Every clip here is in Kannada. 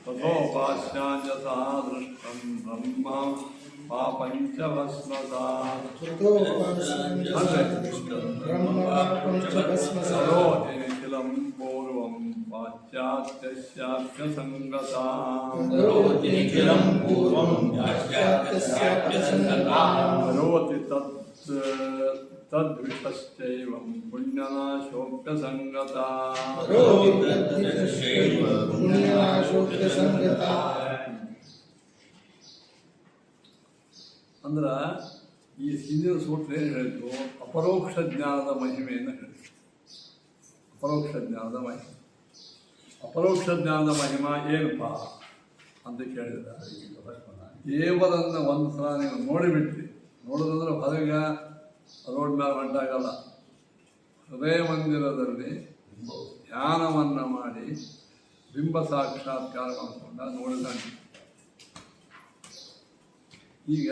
ತಥೋಪಾಸ್ಯಾಂಜಸಾ ದೃಷ್ಟಂ ಬ್ರಹ್ಮ ಪಾಪಂಚ ಭಸ್ಮಸಾ ಕರೋತಿ ನಿಖಿಲಂ ಪೂರ್ವಂ ಪಾಶ್ಚಾತ್ಯಸ್ಯಾಪ್ಯ ಸಂಗತಾ ಕರೋತಿ ತದ್ವಿಷಶ್ಚೈವಂ ಪುಣ್ಯನಾಶೋಪ್ಯ ಸಂಗತಾ ಅಂದ್ರ ಈ ಹಿಂದಿನ ಸೂತ್ರ ಏನು ಹೇಳಿದ್ರು? ಅಪರೋಕ್ಷ ಜ್ಞಾನದ ಮಹಿಮೆಯನ್ನು ಹೇಳಿದ್ರು. ಅಪರೋಕ್ಷ ಜ್ಞಾನದ ಮಹಿಮೆ, ಅಪರೋಕ್ಷ ಜ್ಞಾನದ ಮಹಿಮಾ ಏನಪ್ಪಾ ಅಂತ ಕೇಳಿದ. ದೇವರನ್ನು ಒಂದು ಸಲ ನೀವು ನೋಡಿಬಿಟ್ರಿ, ನೋಡೋದಂದ್ರೆ ಹೊರಗೆ ರೋಡ್ ಮೇಲೆ ಹೊಂಟಾಗಲ್ಲ, ಹೃದಯ ಮಂದಿರದಲ್ಲಿ ಧ್ಯಾನವನ್ನು ಮಾಡಿ ಬಿಂಬ ಸಾಕ್ಷಾತ್ಕಾರ ಮಾಡಿಕೊಂಡ ನೋಡಿದಂಗೆ. ಈಗ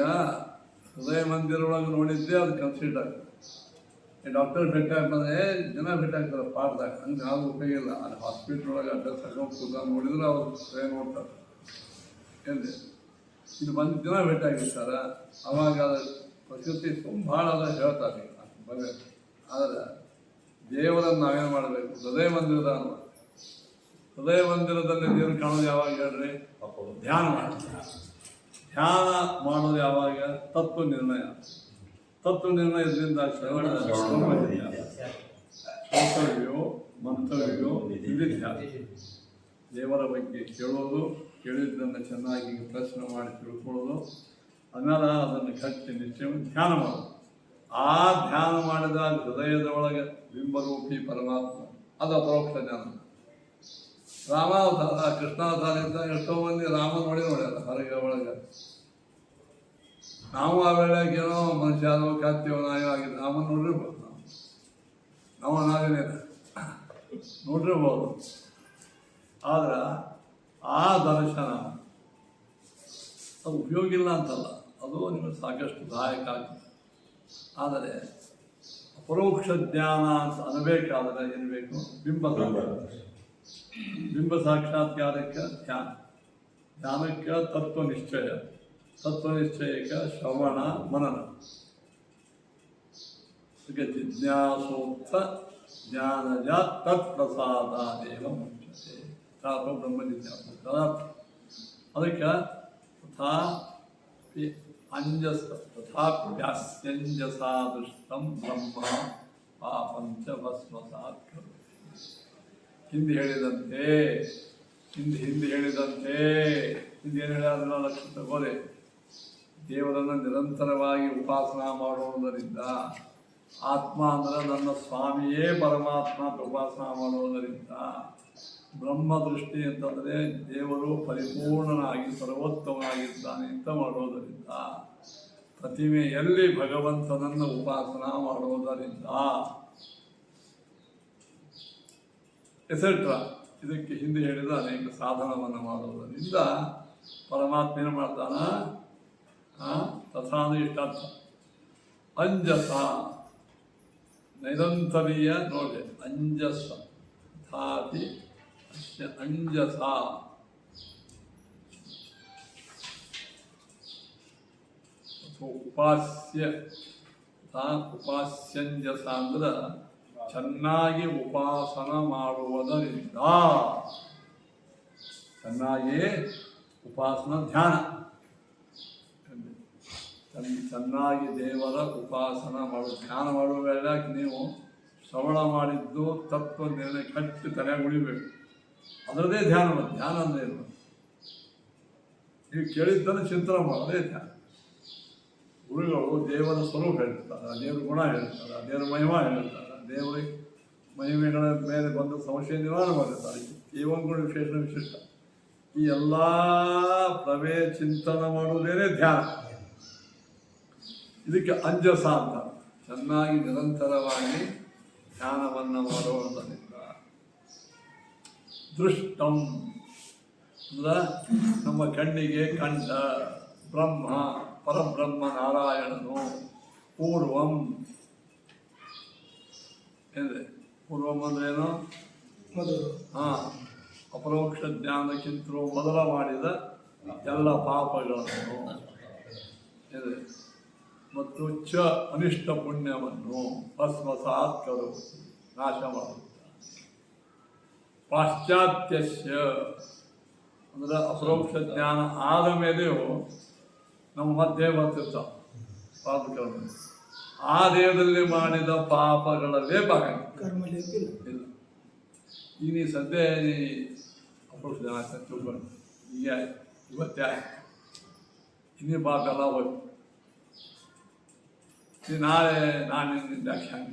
ಹೃದಯ ಮಂದಿರೊಳಗೆ ನೋಡಿದ್ದೆ ಅದು ಕನ್ಸಿಡರ್ ಆಗ್ತದೆ. ಡಾಕ್ಟರ್ ಭೇಟಿ ಆಗ್ತದೆ, ಜನ ಭೇಟಿ ಆಗ್ತಾರೆ ಪಾಠದಾಗ, ಹಂಗೆ ಯಾವುದು ಉಪಯೋಗ ಇಲ್ಲ. ಅಲ್ಲಿ ಹಾಸ್ಪಿಟ್ಲ್ ಒಳಗೆ ಅಡ್ರೆಸ್ ಹಾಕೊಂಡು ಕೂತ ನೋಡಿದ್ರೆ ಅವ್ರು ಹೃದಯ ನೋಡ್ತಾರೆ. ಏನಿದೆ ಇದು ಬಂದು ಜನ ಭೇಟಿ ಆಗಿರ್ತಾರೆ, ಅವಾಗ ಪ್ರಕೃತಿ ಭಾಳ ಅದ ಹೇಳ್ತಾರೆ ಬಗೆ. ಆದರೆ ದೇವರನ್ನು ನಾವೇನು ಮಾಡಬೇಕು? ಹೃದಯ ಮಂದಿರದ ಹೃದಯ ಮಂದಿರದಲ್ಲಿ ದೇವರು ಕಾಣೋದು ಯಾವಾಗ ಹೇಳ್ರಿ? ಧ್ಯಾನ ಮಾಡ್ತಾರೆ. ಧ್ಯಾನ ಮಾಡೋದು ಯಾವಾಗ? ತತ್ವ ನಿರ್ಣಯ. ತತ್ವ ನಿರ್ಣಯದಿಂದ ಶ್ರೋತವ್ಯೋ ಮಂತವ್ಯೋ ಧ್ಯಾನ. ದೇವರ ಬಗ್ಗೆ ಕೇಳೋದು, ಕೇಳಿದ್ದನ್ನು ಚೆನ್ನಾಗಿ ಪ್ರಶ್ನೆ ಮಾಡಿ ತಿಳ್ಕೊಳ್ಳೋದು, ಆಮೇಲೆ ಅದನ್ನು ಕಟ್ಟಿ ನಿಶ್ಚಯ ಧ್ಯಾನ ಮಾಡೋದು. ಆ ಧ್ಯಾನ ಮಾಡಿದಾಗ ಹೃದಯದ ಒಳಗೆ ಬಿಂಬರೂಪಿ ಪರಮಾತ್ಮ, ಅದು ಅಪರೋಕ್ಷ ಜ್ಞಾನ. ರಾಮಾವತಾರ, ಕೃಷ್ಣಾವತಾರ ಇದ್ದಾಗ ಎಷ್ಟೋ ಮಂದಿ ರಾಮ ನೋಡ್ಯಾರ ಹೊರಗೆ ಒಳಗೆ. ನಾವು ಆ ವೇಳೆಗೆ ಏನೋ ಮನುಷ್ಯನೋ ಖ್ಯಾತಿಯೋ ನಾಯೋ ಆಗಿದೆ, ರಾಮನ ನೋಡಿರ್ಬೋದು. ನಾವು ನಾವೇನೇ ನೋಡಿರ್ಬೋದು. ಆದ್ರೆ ಆ ದರ್ಶನ ಅದು ಉಪಯೋಗ ಇಲ್ಲ ಅಂತಲ್ಲ, ಅದು ನಿಮಗೆ ಸಾಕಷ್ಟು ಸಹಾಯಕ ಆಗ್ತದೆ. ಆದರೆ ಅಪರೋಕ್ಷ ಜ್ಞಾನ ಅಂತ ಅನ್ನಬೇಕಾದ್ರೆ ಏನು ಬೇಕು? ಬಿಂಬ ಸಾಕ್ಷಾತ್ಕಾರಕ್ಕೆ ಧ್ಯಾನ, ಧ್ಯಾನಕ್ಕೆ ತತ್ವ ನಿಶ್ಚಯ, ತತ್ವ ನಿಶ್ಚಯಕ್ಕೆ ಶ್ರವಣ ಮನನ. ಜಿಜ್ಞಾಸೋಕ್ತ ಜ್ಞಾನಜ ತತ್ಪ್ರಸಾದೇವ ಮುಚ್ಯತೆ ಅಥವಾ ಬ್ರಹ್ಮ ಜಿಜ್ಞಾಸ. ಅದಕ್ಕೆ ತಥಾಪ್ಯಾಸ್ಯಂಜಸಾ ದೃಷ್ಟಂ ಬ್ರಹ್ಮ ಪಾಪಂಚ ಭಸ್ಮಸಾತ್ ಕರೋತಿ. ಹಿಂದೆ ಹೇಳಿದಂತೆ ಹಿಂದೆ ಏನು ಹೇಳಿದ್ರೆ ಲಕ್ಷ ತಗೋರೆ. ದೇವರನ್ನು ನಿರಂತರವಾಗಿ ಉಪಾಸನಾ ಮಾಡುವುದರಿಂದ, ಆತ್ಮ ಅಂದರೆ ನನ್ನ ಸ್ವಾಮಿಯೇ ಪರಮಾತ್ಮ ಉಪಾಸನಾ ಮಾಡುವುದರಿಂದ, ಬ್ರಹ್ಮ ದೃಷ್ಟಿ ಅಂತಂದರೆ ದೇವರು ಪರಿಪೂರ್ಣನಾಗಿ ಸರ್ವೋತ್ತಮನಾಗಿದ್ದಾನೆ ಅಂತ ಮಾಡುವುದರಿಂದ, ಪ್ರತಿಮೆಯಲ್ಲಿ ಭಗವಂತನನ್ನು ಉಪಾಸನಾ ಮಾಡುವುದರಿಂದ ಎಸೆಟ್ರಾ. ಇದಕ್ಕೆ ಹಿಂದೆ ಹೇಳಿದ ಅನೇಕ ಸಾಧನವನ್ನು ಮಾಡುವುದರಿಂದ ಪರಮಾತ್ಮ ಏನು ಮಾಡ್ತಾನ? ತಥಾನು ಇಷ್ಟಾರ್ಥ. ಅಂಜಸ ನೈರಂತರೀಯ ನೋಡಿ, ಅಂಜಸ ತಥಾಪಿ ಅಸ್ಯ ಅಂಜಸ. ಉಪಾಸ್ಯ ಉಪಾಸ್ಯಂಜಸ ಅಂದ್ರೆ ಚೆನ್ನಾಗಿ ಉಪಾಸನ ಮಾಡುವುದರಿಂದ, ಚೆನ್ನಾಗಿ ಉಪಾಸನ ಧ್ಯಾನ, ಚೆನ್ನಾಗಿ ದೇವರ ಉಪಾಸನ ಮಾಡುವ ಧ್ಯಾನ ಮಾಡುವ ವೇಳೆಯಾಗಿ ನೀವು ಶ್ರವಣ ಮಾಡಿದ್ದು ತತ್ವ ನಿರ್ಣಯ ಕಟ್ಟಿ ತಲೆಯಾಗಿ ಉಳಿಬೇಕು. ಅದರದೇ ಧ್ಯಾನ. ಧ್ಯಾನ ಅಂದರೆ ಏನು? ನೀವು ಕೇಳಿದ್ದನ್ನು ಚಿಂತನೆ ಮಾಡೋದೇ ಧ್ಯಾನ. ಗುರುಗಳು ದೇವರ ಸ್ವರೂಪ ಹೇಳ್ತಾರೆ, ದೇವರ ಗುಣ ಹೇಳ್ತಾರೆ, ದೇವರ ಮಹಿಮಾ ಹೇಳ್ತಾರೆ, ದೇವರ ಮಹಿಮೆಗಳ ಮೇಲೆ ಬಂದ ಸಂಶಯ ನಿವಾರಣೆ ಮಾಡಿರ್ತಾರೆ. ಏವಂಗುಣ ವಿಶೇಷ ವಿಶಿಷ್ಟ ಈ ಎಲ್ಲ ಪ್ರವೇ ಚಿಂತನೆ ಮಾಡುವುದೇನೆ ಧ್ಯಾನ. ಇದಕ್ಕೆ ಅಂಜಸ ಅಂತ. ಚೆನ್ನಾಗಿ ನಿರಂತರವಾಗಿ ಧ್ಯಾನವನ್ನು ಮಾಡುವುದರಿಂದ ದೃಷ್ಟಂ ಅಂದ್ರೆ ನಮ್ಮ ಕಣ್ಣಿಗೆ ಕಂಡ ಬ್ರಹ್ಮ, ಪರಬ್ರಹ್ಮ ನಾರಾಯಣನು ಪೂರ್ವಂ ಏನ್ರಿ? ಪೂರ್ವಂ ಅಂದ್ರೇನು? ಅಪರೋಕ್ಷ ಜ್ಞಾನಕ್ಕಿಂತಲೂ ಮೊದಲ ಮಾಡಿದ ಎಲ್ಲ ಪಾಪಗಳನ್ನು ಇದೆ ಮತ್ತು ಅನಿಷ್ಟ ಪುಣ್ಯವನ್ನು ಭಸ್ಮಸಾತ್ ಕರೋತಿ ನಾಶ ಮಾಡುತ್ತಾರೆ. ಪಾಶ್ಚಾತ್ಯಸ್ಯ ಅಂದರೆ ಅಪರೋಕ್ಷ ಜ್ಞಾನ ಆದ ಮೇಲೆಯೂ ನಮ್ಮ ಮಧ್ಯೆ ಬರ್ತಿರ್ತಾವೆ ಪಾಪಕರ್ಮ. ಆ ದೇಹದಲ್ಲಿ ಮಾಡಿದ ಪಾಪಗಳ ಲೇಪ ಇಲ್ಲ. ಈಗ ನೀ ಸದ್ಯ ನೀ ಅಪರೋಕ್ಷ ಜ್ಞಾನ ತಿಳ್ಕೊಂಡು ಈಗ ಇವತ್ತೇ ಆಯ್ತು, ಇನ್ನೇ ಪಾಪ ಎಲ್ಲ ಹೋಯ್ತು. ನೀ ನಾಳಿನಿಂದ ವ್ಯಾಖ್ಯಾನ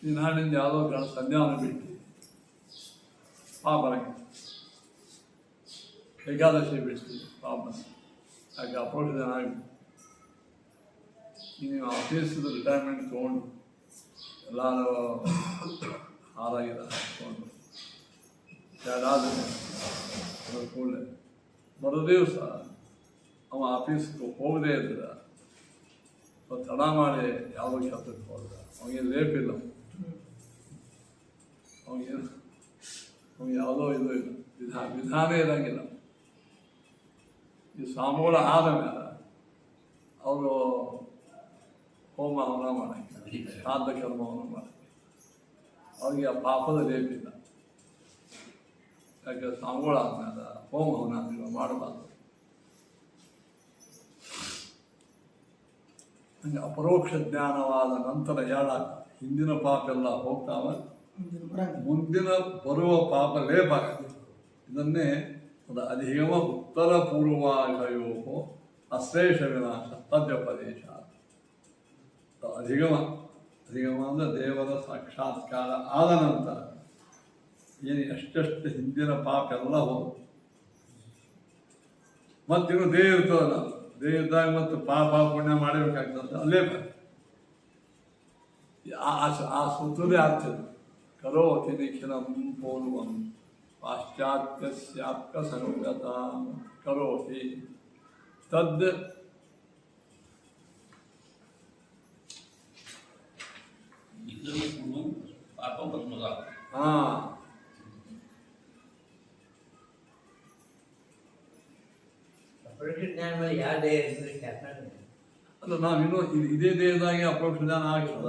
ನೀ ನಾಳಿನಿಂದ ಯಾವುದೋ ಗಣ ಸಂಧ್ಯಾವನ್ನು ಬಿಟ್ಟು ಪಾಪ ಏಕಾದಶಿ ಬಿಡ್ತೀವಿ ಪಾಪ ಹಾಗೆ ಅಪರೋಕ್ಷ ಜನ ಆಗಿಬಿಟ್ಟು ನೀವು ಆಫೀಸದ ರಿಟೈರ್ಮೆಂಟ್ ತೊಗೊಂಡು ಎಲ್ಲರೂ ಹಾರಾಗಿದ ಹಾಕ್ಕೊಂಡು ಅದ್ರ ಕೂಡಲೇ ಮರು ದಿವಸ ಅವ ಆಫೀಸ್ಗೆ ಹೋಗದೇ ಇದ್ರೆ ತಡ ಮಾಡಿ ಯಾವುದೋ ಕೆಲಸಕ್ಕೆ ಹೋದ ಅವನಿಗೆ ಲೇಪಿಲ್ಲ, ಅವ್ನಿಗೆ ಯಾವುದೋ ಇದು ಇಲ್ಲ, ವಿಧಾನ ಇರೋಂಗಿಲ್ಲ. ಈ ಸ್ವಾಮಿಗಳ ಆದ ಮೇಲೆ ಅವರು ಹೋಮ ಹವನ ಮಾಡಂಗಿಲ್ಲ, ಶ್ರಾದ್ದ ಕರ್ಮವನ್ನು ಮಾಡಂಗಿಲ್ಲ, ಅವ್ರಿಗೆ ಆ ಪಾಪದ ಲೇಪಿಲ್ಲ. ಯಾಕೆ ಸ್ವಾಮಿಗಳ ಆದ್ಮೇಲೆ ಹೋಮ ಹವನ ಮಾಡಬಾರ್ದು. ಹಂಗೆ ಅಪರೋಕ್ಷ ಜ್ಞಾನವಾದ ನಂತರ ಹೇಳಾಕ ಹಿಂದಿನ ಪಾಪ ಎಲ್ಲ ಹೋಗ್ತಾವ, ಮುಂದಿನ ಬರುವ ಪಾಪ ಲೇಪ ಆಗುತ್ತೆ. ಇದನ್ನೇ ಅದು ಅಧಿಗಮ ಉತ್ತರ ಪೂರ್ವಾಶಯೋ ಅಶ್ಲೇಷ ವಿನಾಶ ತದ್ವ್ಯಪದೇಶ. ಅಧಿಗಮ ಅಂದರೆ ದೇವರ ಸಾಕ್ಷಾತ್ಕಾರ ಆದ ನಂತರ ಏನು ಎಷ್ಟೆಷ್ಟು ಹಿಂದಿನ ಪಾಪ ಎಲ್ಲ ಹೋದು. ಮತ್ತಿನ್ನು ದೇಹ ಇರ್ತದಲ್ಲ, ದೇಹ ಇದ್ದಾಗ ಮತ್ತು ಪಾಪ ಪುಣ್ಯ ಮಾಡಬೇಕಾಗ್ತದೆ. ಅಲ್ಲೇ ಆ ಸೂತ್ರದೇ ಆಗ್ತದೆ. ಕರೋತಿ ನಿಖಿಲಂ ಪೂರ್ವಂ ಪಾಶ್ಚಾತ್ಯಸ್ಯಾಪ್ತ ಸಂಗತ ಕರೋತಿ ತದ್ ಅಲ್ಲ ನಾವಿನ್ನೂ ಇದೇ ದೇಹದಾಗೆ ಅಪರೋಕ್ಷ ಜ್ಞಾನ ಆಗ್ತದ.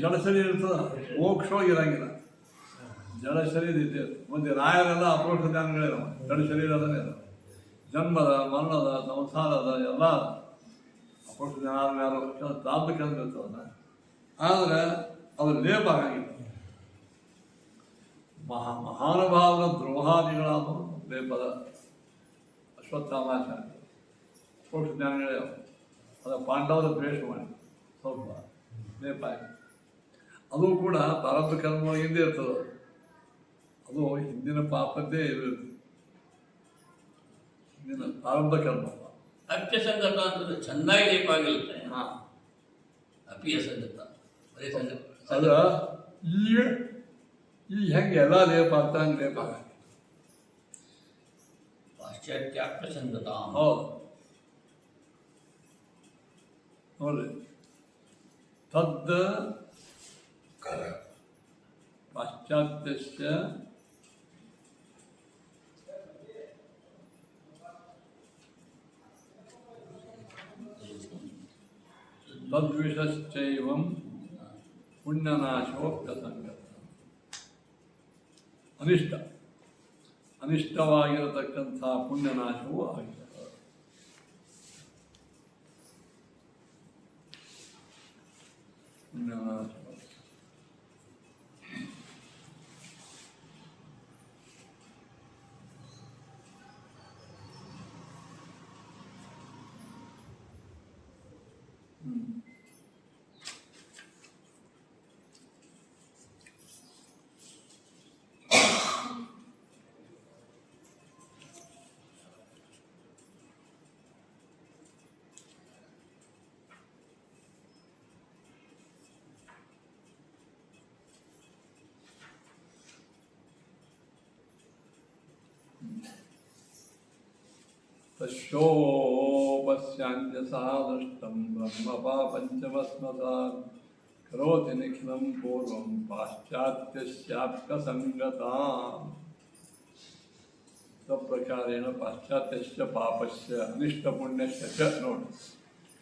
ಜಡ ಶರೀರ ಇರ್ತದ, ಮೋಕ್ಷವಾಗಿ ಇರಂಗಿಲ್ಲ. ಜಡ ಶರೀರ ಇದೆ. ಮತ್ತೆ ರಾಯರೆಲ್ಲ ಅಪರೋಕ್ಷ ಜ್ಞಾನಗಳಿದಾವ, ಜಡ ಶರೀರ ಅದನ್ನೇ ಇದಾವೆ. ಜನ್ಮದ ಮರಣದ ಸಂಸಾರದ ಎಲ್ಲ ಅಪರೋಕ್ಷ ಜ್ಞಾನ ಆದ್ಮೇಲೆ ತಾತ್ವಿಕ ಇರ್ತದ. ಆದರೆ ಅದ್ರ ಲೇಪ ಆಗಂಗಿಲ್ಲ. ಮಹಾನುಭಾವದ ದ್ರೋಹಾದಿಗಳಾದ ಲೇಪದ ಅಶ್ವತ್ಥಾಮಾಚಾರ್ಯ ಅಪರೋಕ್ಷ ಜ್ಞಾನಗಳೇ ಅದ ಪಾಂಡವರ ದ್ವೇಷ ಮಾಡಿ ಸ್ವಲ್ಪ ಲೇಪ ಆಗಿ ಅದು ಕೂಡ ಪ್ರಾರಬ್ಧ ಕರ್ಮ ಹಿಂದೆ ಇರ್ತದೆ. ಅದು ಹಿಂದಿನ ಪಾಪದ್ದೇ ಇರುತ್ತೆ, ಹಿಂದಿನ ಪ್ರಾರಬ್ಧ ಕರ್ಮ. ಅಪ್ಯಸಂಗತ ಅಂತಂದ್ರೆ ಚೆನ್ನಾಗಿ ಲೇಪ ಆಗಿರುತ್ತೆ. ಹಾಂ, ಅಪ್ಯಸಂಗತ ಅದ ಈಗ ಹೆಂಗೆ ಎಲ್ಲ ಲೇಪ ಆಗ್ತಾ ಹಂಗೆ ಲೇಪ ಆಗ ಪಾಶ್ಚಾತ್ಯಾಪ್ಯಸಂಗತ. ಹೌದು ನೋಡ್ರಿ, ತದ್ ಪಾಶ್ಚಾತ್ಯಸ್ಯ ತದ್ವಿಷಶ್ಚೈವಂ ಪುಣ್ಯನಾಶೋಕ್ತಸಂಗತ. ಅನಿಷ್ಟವಾಗಿರತಕ್ಕಂಥ ಪುಣ್ಯನಾಶವೂ ಆಗಿದೆ. ಪುಣ್ಯನಾಶ ತಶೋಪಸ್ಯಾಂತ್ಯಸಾದೃಷ್ಟಂ ಬ್ರಹ್ಮಪಾಪಂಚಮಸ್ಮಸಾತ್ ಕರೋತಿ ನಿಖಿಲಂ ಪೂರ್ವಂ ಪಾಶ್ಚಾತ್ಯಸ್ಯಾಪ್ತ ಸಂಗತಾ ಪ್ರಕಾರೇಣ ಪಾಶ್ಚಾತ್ಯಸ್ಯ ಪಾಪಸ್ಯ ಅನಿಷ್ಟ ಪುಣ್ಯಸ್ಯ ಚ ನೋಡಿ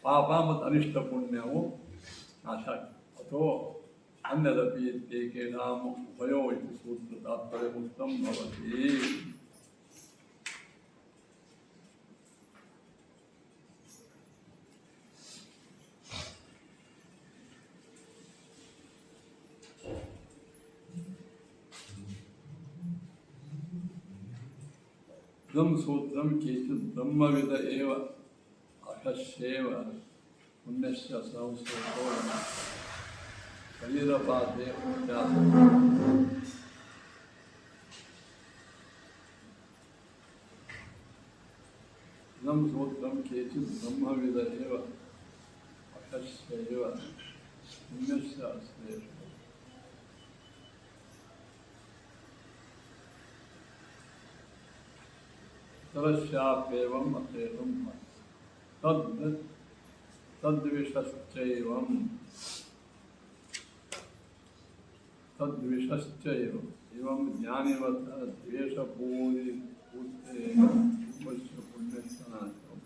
ಪಾಪ ಮತ್ತು ಅನಿಷ್ಟ ಪುಣ್ಯವು ನಾಶ ಅಥವಾ ಅನ್ಯದಪಿ ಇತ್ಯೇಕೇನಾಂ ಉಭಯೋ ಇತಿ ಸೂತ್ರ ತಾತ್ಪರ್ಯ ಮುಕ್ತಂ ಭವತಿ. ಇದಂ ಸೂತ್ರಂ ಕೇಚಿತ್ ಬ್ರಹ್ಮವಿದ ಏವ ಅಹಸ್ಯೇವ ಪುಣ್ಯಸ್ಯ ಸಂಸ್ಕೃತೋ ಶರೀರಪಾತೆ ಉಚ್ಚಾಸ. ಇದಂ ಸೂತ್ರಂ ಕೇಚಿತ್ ಬ್ರಹ್ಮವಿದ ಏವ ಅಹಸ್ಯೇವ ಪುಣ್ಯಸ್ಯ ಅಸ್ಯೇವ तरस्याप्येवम् अप्येवं तद्विषश्चैवम् एवं ज्ञानिवत् द्वेषपूरि पुण्यस्थानार्थम्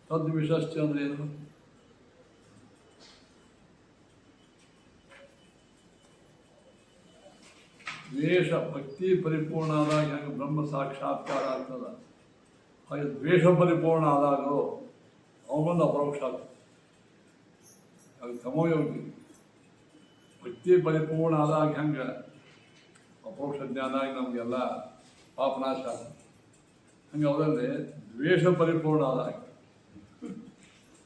तद्विषश्च अंद्रेनु ದ್ವೇಷ ಭಕ್ತಿ ಪರಿಪೂರ್ಣ ಆದಾಗ ಹೆಂಗೆ ಬ್ರಹ್ಮ ಸಾಕ್ಷಾತ್ಕಾರ ಆಗ್ತದೆ ಹಾಗೆ ದ್ವೇಷ ಪರಿಪೂರ್ಣ ಆದಾಗಲೂ ಅವನೊಂದು ಅಪರೋಕ್ಷ ಆಗ್ತದೆ. ಅದು ತಮೋಯೋಗಿ ಭಕ್ತಿ ಪರಿಪೂರ್ಣ ಆದಾಗ ಹೆಂಗೆ ಅಪರೋಕ್ಷ ಜ್ಞಾನ ಆಗಿ ನಮಗೆಲ್ಲ ಪಾಪನಾಶ ಆಗ್ತದೆ, ಹಂಗೆ ಅವರಲ್ಲಿ ದ್ವೇಷ ಪರಿಪೂರ್ಣ ಆದಾಗ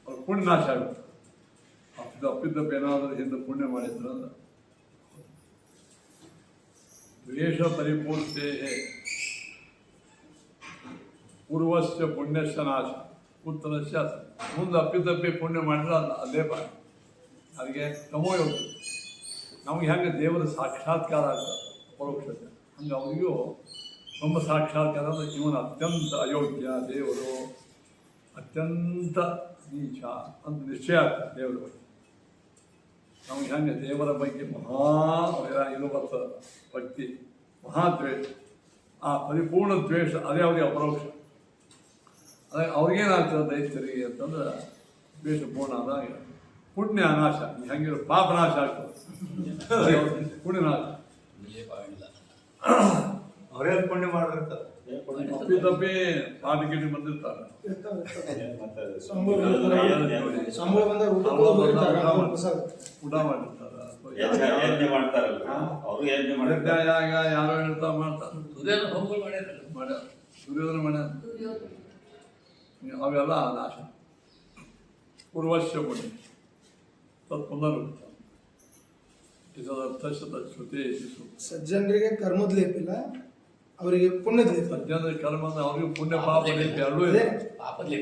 ಅವ್ರ ಪುಣ್ಯ ನಾಶ ಆಗುತ್ತೆ. ಅಪ್ಪಿದ್ದಪ್ಪ ಏನಾದರೂ ಹಿಂದೆ ಪುಣ್ಯ ಮಾಡಿದ್ರಂದ್ರೆ ದ್ವೇಷ ಪರಿಪೂರ್ತೆ ಪೂರ್ವಸ್ಯ ಪುಣ್ಯಸ್ಯ ನಾಶ ಉತ್ತರಸ್ಯ ಮುಂದೆ ಅಪ್ಪಿತಪ್ಪಿ ಪುಣ್ಯ ಮಾಡಿದ್ರೆ ಅಲ್ಲೇ ಬಾ ಅದಕ್ಕೆ ತಮೋಯೋಗ. ನಮಗೆ ಹೆಂಗೆ ದೇವರ ಸಾಕ್ಷಾತ್ಕಾರ ಆಗ್ತದೆ ಪರೋಕ್ಷತೆ, ಹಂಗೆ ಅವರಿಗೂ ಬ್ರಹ್ಮ ಸಾಕ್ಷಾತ್ಕಾರ ಅಂದರೆ ಇವನು ಅತ್ಯಂತ ಅಯೋಗ್ಯ, ದೇವರು ಅತ್ಯಂತ ನೀಚ ಅಂತ ನಿಶ್ಚಯ ಆಗ್ತದೆ ದೇವರ ಬಗ್ಗೆ. ನಮಗೆ ಹೆಂಗೆ ದೇವರ ಬಗ್ಗೆ ಇರುವಂಥ ಭಕ್ತಿ ಮಹಾದ್ವೇಷ, ಆ ಪರಿಪೂರ್ಣ ದ್ವೇಷ ಅದೇ ಅವ್ರಿಗೆ ಅಪರೋಕ್ಷ. ಅದೇ ಅವ್ರಿಗೇನಾಗ್ತದೆ ದೈತ್ಯರಿಗೆ ಅಂತಂದ್ರೆ ದ್ವೇಷ ಪೂರ್ಣ ಆದಾಗ ಪುಣ್ಯ ನಾಶ, ಹೆಂಗಿರೋ ಪಾಪ ನಾಶ ಆಗ್ತದೆ, ಪುಣ್ಯ ನಾಶ. ಅವರೇ ಪುಣ್ಯ ಮಾಡಿರ್ತಾರೆ, ತಪ್ಪಿ ಪಾಠ ಗಿಡಿ ಬಂದಿರ್ತಾರೆ, ಊಟ ಮಾಡಿರ್ತಾರೆ, ಯಾರೋ ಹೇಳ್ತಾ ಮಾಡ್ತಾರೆ. ದುರ್ಯೋಧನ ಮಾಡ್ಯಾರ ಅವೆಲ್ಲ ನಾಶ. ಪೂರ್ವಶ್ಯ ಪುಣ್ಯ ತತ್ ಪುನರುಕ್ತ ಇದರರ್ಥ ಶ್ರುತಿ. ಸಜ್ಜನರಿಗೆ ಕರ್ಮದ ಲೇಪಿಲ್ಲ, ಅವರಿಗೆ ಪುಣ್ಯದ ಲೇಪ. ಸಜ್ಜನರ ಕರ್ಮ ಅವ್ರಿಗೆ ಪುಣ್ಯ ಪಾಪ ಎರಡೂ ಇದೆ.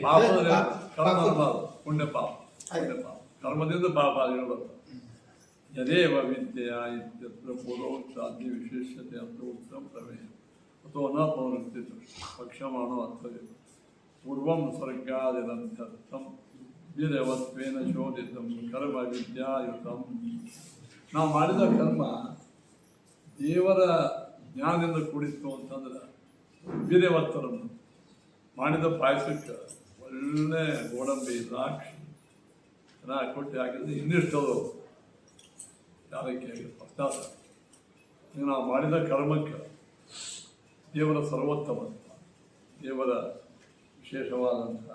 ಪಾಪದ ಕರ್ಮ ಅನ್ಬಾರ್ದು, ಪುಣ್ಯ ಪಾಪ. ಪುಣ್ಯ ಪಾಪ ಕರ್ಮದಿಂದ ಪಾಪ ಆಗಿರ್ಬಾರ್ದು. ಯದೇವ ವಿದ್ಯೆಯ ಇತ್ಯತ್ರ ಪೂರ್ವೋಕ್ತಾದ್ಯ ವಿಶೇಷತೆ ಅಂತ ಉತ್ತಮ ಪ್ರಮೇಯ ಅಥವಾ ನ ಪೌನಕ್ತಿತ್ತು ಪಕ್ಷಮಾಣೋ ಅರ್ಥವಿದೆ. ಪೂರ್ವಂ ಸ್ವರ್ಗಾದಿರರ್ಥಂ ವೀರ್ಯವತ್ವೇನ ಶೋಧಿತಂ ಕರ್ಮ ವಿದ್ಯಾಯುತಂ. ನಾವು ಮಾಡಿದ ಕರ್ಮ ದೇವರ ಜ್ಞಾನದಿಂದ ಕೂಡಿತ್ತು ಅಂತಂದ್ರೆ ವೀರ್ಯವತ್ತರನ್ನು ಮಾಡಿದ ಪಾಯಸಕ್ಕೆ ಒಳ್ಳೆ ಗೋಡಂಬಿ ದ್ರಾಕ್ಷಿ ಚೆನ್ನಾಗಿ ಕೊಟ್ಟು ಹಾಕಿದ್ರೆ ಇನ್ನಿಷ್ಟದು ಯಾರಕ್ಕೆ ಪ್ರಸಾದ. ನಾವು ಮಾಡಿದ ಕರ್ಮಕ್ಕೆ ದೇವರ ಸರ್ವೋತ್ತಮ, ದೇವರ ವಿಶೇಷವಾದಂಥ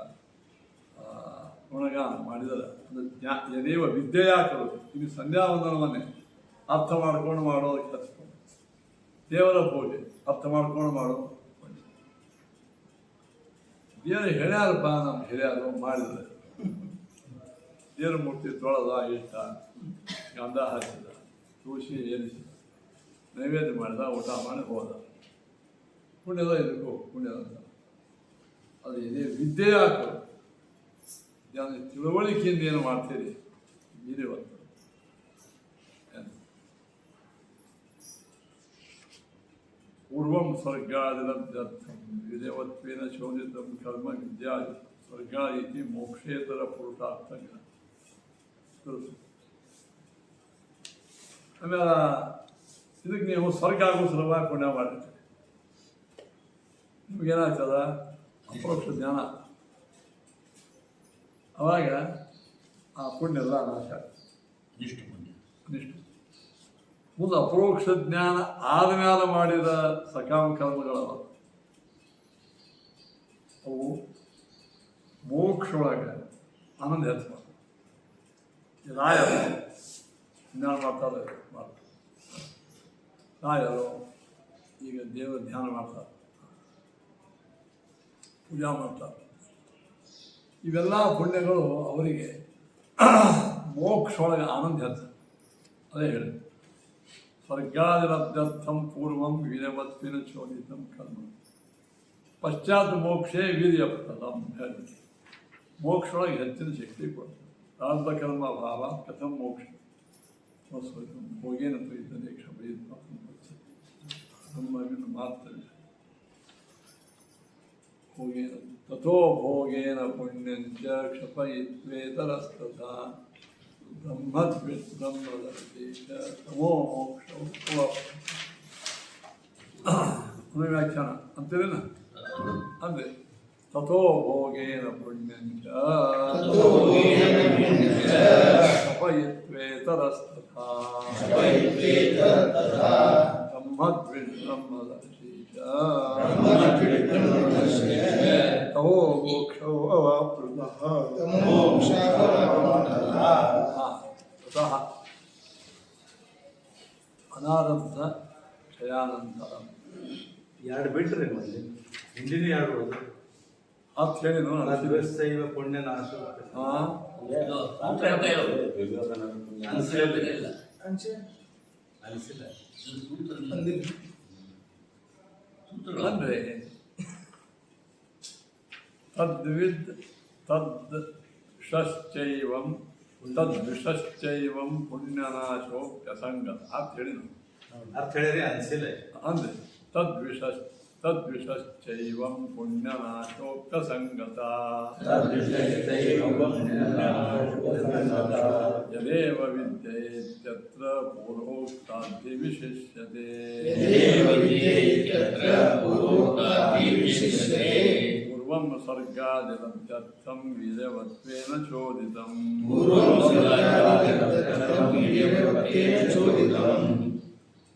ಗುಣಗಾನ ಮಾಡಿದರೆ ಅದು ಯದೇವ ವಿದ್ಯೆಯಾಕರು. ಇದು ಸಂಧ್ಯಾವಂದನವನ್ನೇ ಅರ್ಥ ಮಾಡ್ಕೊಂಡು ಮಾಡೋದಕ್ಕೆ ಕಲಿಸ್ಕೊಂಡು, ದೇವರ ಪೂಜೆ ಅರ್ಥ ಮಾಡ್ಕೊಂಡು ಮಾಡೋದು. ದೇವರು ಹೇಳ್ಯಾರಪ್ಪ, ನಮ್ಮ ಹಿರಿಯರು ಮಾಡಿದರೆ ದೇವರ ಮೂರ್ತಿ ತೊಳೆದ, ಇಟ್ಟ, ಗಂಧ ಹಚ್ಚಿದ, ತುಳಸಿ ಏರಿಸಿದ, ನೈವೇದ್ಯ ಮಾಡಿದ, ಊಟ ಮಾಡಿ ಹೋದ. ಪುಣ್ಯದ ಇದಕ್ಕೂ ಪುಣ್ಯದ ಅದು ಇದೇ ವಿದ್ಯೆ ಹಾಕೋದು. ತಿಳುವಳಿಕೆಯಿಂದ ಏನು ಮಾಡ್ತೀರಿ ಬೀರಿವತ್ತು. ಪೂರ್ವಂ ಸ್ವರ್ಗಾದಿರರ್ಥಂ ವಿದೇವತ್ವೇನ ಶೋಧಿತಂ ಕರ್ಮ ವಿದ್ಯಾ ಸ್ವರ್ಗ ಐತಿ ಮೋಕ್ಷೇತರ ಪುರುಷಾರ್ಥ ತಿಳಿಸು. ಆಮೇಲೆ ಇದಕ್ಕೆ ನೀವು ಸ್ವರ್ಗ ಆಗೋ ಸಲುವಾಗಿ ಪುಣ್ಯ ಮಾಡಿರ್ತೀರಿ. ನಿಮಗೇನಾಗ್ತದ ಅಪರೋಕ್ಷ ಜ್ಞಾನ, ಅವಾಗ ಆ ಪುಣ್ಯ ಎಲ್ಲ ನಾಶ ಇಷ್ಟು ಪುಣ್ಯ ಅನಿಷ್ಟು. ಮುಂದೆ ಅಪರೋಕ್ಷ ಜ್ಞಾನ ಆದಮೇಲೆ ಮಾಡಿದ ಸಕಾಮ ಕರ್ಮಗಳವ ಅವು ಮೋಕ್ಷೊಳಗೆ ಆನಂದ ಹೆಚ್ಚು ಮಾಡ್ತಾರೆ. ರಾಯರು ಜ್ಞಾನ ಮಾಡ್ತಾರೆ, ರಾಯರು ಈಗ ದೇವರ ಧ್ಯಾನ ಮಾಡ್ತಾರೆ, ಪೂಜಾ ಮಾಡ್ತಾರೆ. ಇವೆಲ್ಲ ಪುಣ್ಯಗಳು ಅವರಿಗೆ ಮೋಕ್ಷೊಳಗೆ ಆನಂದ ಹೆಚ್ಚು. ಅದೇ ಹೇಳಿ ಸ್ವರ್ಗಾದಿರಭ್ಯರ್ಥಂ ಪೂರ್ವಂ ವೀರ್ಯವತ್ವಿನ ಚೋದಿತಂ ಕರ್ಮ ಪಶ್ಚಾತ್ ಮೋಕ್ಷೇ ವೀರ್ಯಪ್ರದಂ ಹೇಳಿ. ಮೋಕ್ಷೊಳಗೆ ಹೆಚ್ಚಿನ ಶಕ್ತಿ ಕೊಡ್ತದೆ. ಪ್ರಾರಬ್ಧ ಕರ್ಮ ಭಾವ ಕಥಂ ಮೋಕ್ಷ ಭೋಗೇನ ಪ್ರೀತದೆ ಕ್ಷಮಯಿತ್ವ ಬ್ರಹ್ಮವಿನ ಮಾತ್ರ ಭೋಗೇನ ತಥೋ ಭೋಗೇನ ಪುಣ್ಯಂಚ ಕ್ಷಪಯಿತ್ವೇತರಸ್ತಥಾ ಬ್ರಹ್ಮದ್ವಿಬ್ರಹ್ಮದರ್ಶೇಷ ತಮೋ ಮೋಕ್ಷ ವ್ಯಾಖ್ಯಾನ ಅಂತೀರೇನ ಅಂದ್ರೆ ತಥೋ ಭೋಗೇನ ಪುಣ್ಯಂಚ ಕ್ಷಪಯಿತ್ವೇತರಸ್ತಥಾ ಬ್ರಹ್ಮದ್ವಿಬ್ರಹ್ಮದರ್ಶೇಷ ತಮೋ ಮೋಕ್ಷೋ ಅವಾಪ್ನುತಃ. ತತಃ ಅನಾರಬ್ಧ ಕ್ಷಯಾನಂತರಂ. ಎರಡು ಬಿಟ್ರಿ ಮೊದಲು ಹಿಂದಿನ ಎರಡು ಹೊಡೆದು ಅಂತ ಹೇಳಿ ಅದ್ವೈತೈವ ಪುಣ್ಯ ನಾಶ. ಇದು ಸೂತ್ರ ಹೇಳ್ತಾ ಇರೋದು. ಅನ್ಸಿಲ್ಲ ಇಲ್ಲ. ಅಂಚೆ ಅನಿಸಿಲ್ಲ. ಇದು ಸೂತ್ರ ಇಲ್ಲ. ಅಂದಿಲ್ಲ. ಸೂತ್ರಗಳು ಅಂದರೆ ತದ್ವಿದ್ ತದ್ ಷಶ್ಚೈವಂ ತದ್ವಿಷಶ್ಚೈವಂ ಪುಣ್ಯನಾಶೋ ವ್ಯಸಂಗತ ಅಂತ ಹೇಳಿದ್ರು. ಅರ್ಥ ಹೇಳಿರಿ ಅನಿಸಿಲ್ಲ. ಅಂದರೆ ತದ್ವಿಷಶ್ಚೈವಂ ಪುಣ್ಯನಾಶೋಪ್ಯಸಂಗತ ಯದೇವ ವಿದ್ಯೇತ್ಯತ್ರ ಪೂರ್ವೋಕ್ತಾದ್ಧಿ ವಿಶಿಷ್ಯತೆ. ಪೂರ್ವಂ ಸ್ವರ್ಗಾದಿರಭ್ಯರ್ಥಂ ವೀರ್ಯವತ್ವೇನ ಚೋದಿತಂ.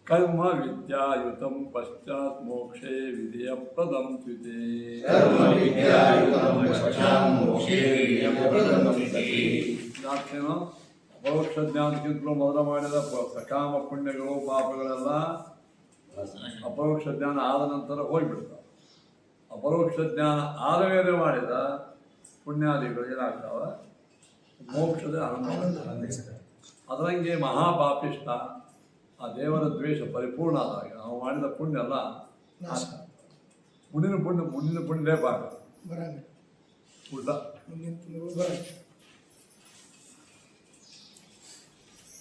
ಕರ್ಮ ವಿದ್ಯಾಯುತಂ ಪಶ್ಚಾತ್ ಮೋಕ್ಷೇ ವಿಧಿಯಪ್ರದಂ ತ್ವಿತೆ. ಯಾಕೇನೋ ಅಪರೋಕ್ಷ ಜ್ಞಾನಕ್ಕಿಂತಲೂ ಮೊದಲು ಮಾಡಿದ ಸಕಾಮ ಪುಣ್ಯಗಳು ಪಾಪಗಳೆಲ್ಲ ಅಪರೋಕ್ಷ ಜ್ಞಾನ ಆದ ನಂತರ ಹೋಗ್ಬಿಡ್ತಾವೆ. ಅಪರೋಕ್ಷ ಜ್ಞಾನ ಆದ ಮೇಲೆ ಮಾಡಿದ ಪುಣ್ಯಾದಿಗಳು ಏನಾಗ್ತಾವ ಮೋಕ್ಷದ ಆನಂದ. ಅದರಂಗೆ ಮಹಾಪಾಪಿಷ್ಟ ಆ ದೇವರ ದ್ವೇಷ ಪರಿಪೂರ್ಣ ಆದಾಗ ನಾವು ಮಾಡಿದ ಪುಣ್ಯ ಎಲ್ಲ ಮುಂದಿನ ಪುಣ್ಯ ಬಾಗ ಬರಂಗ ಉಳ್ದ. ಮುಂದಿನ ತಿಂಗಳು ಬರಂಗ.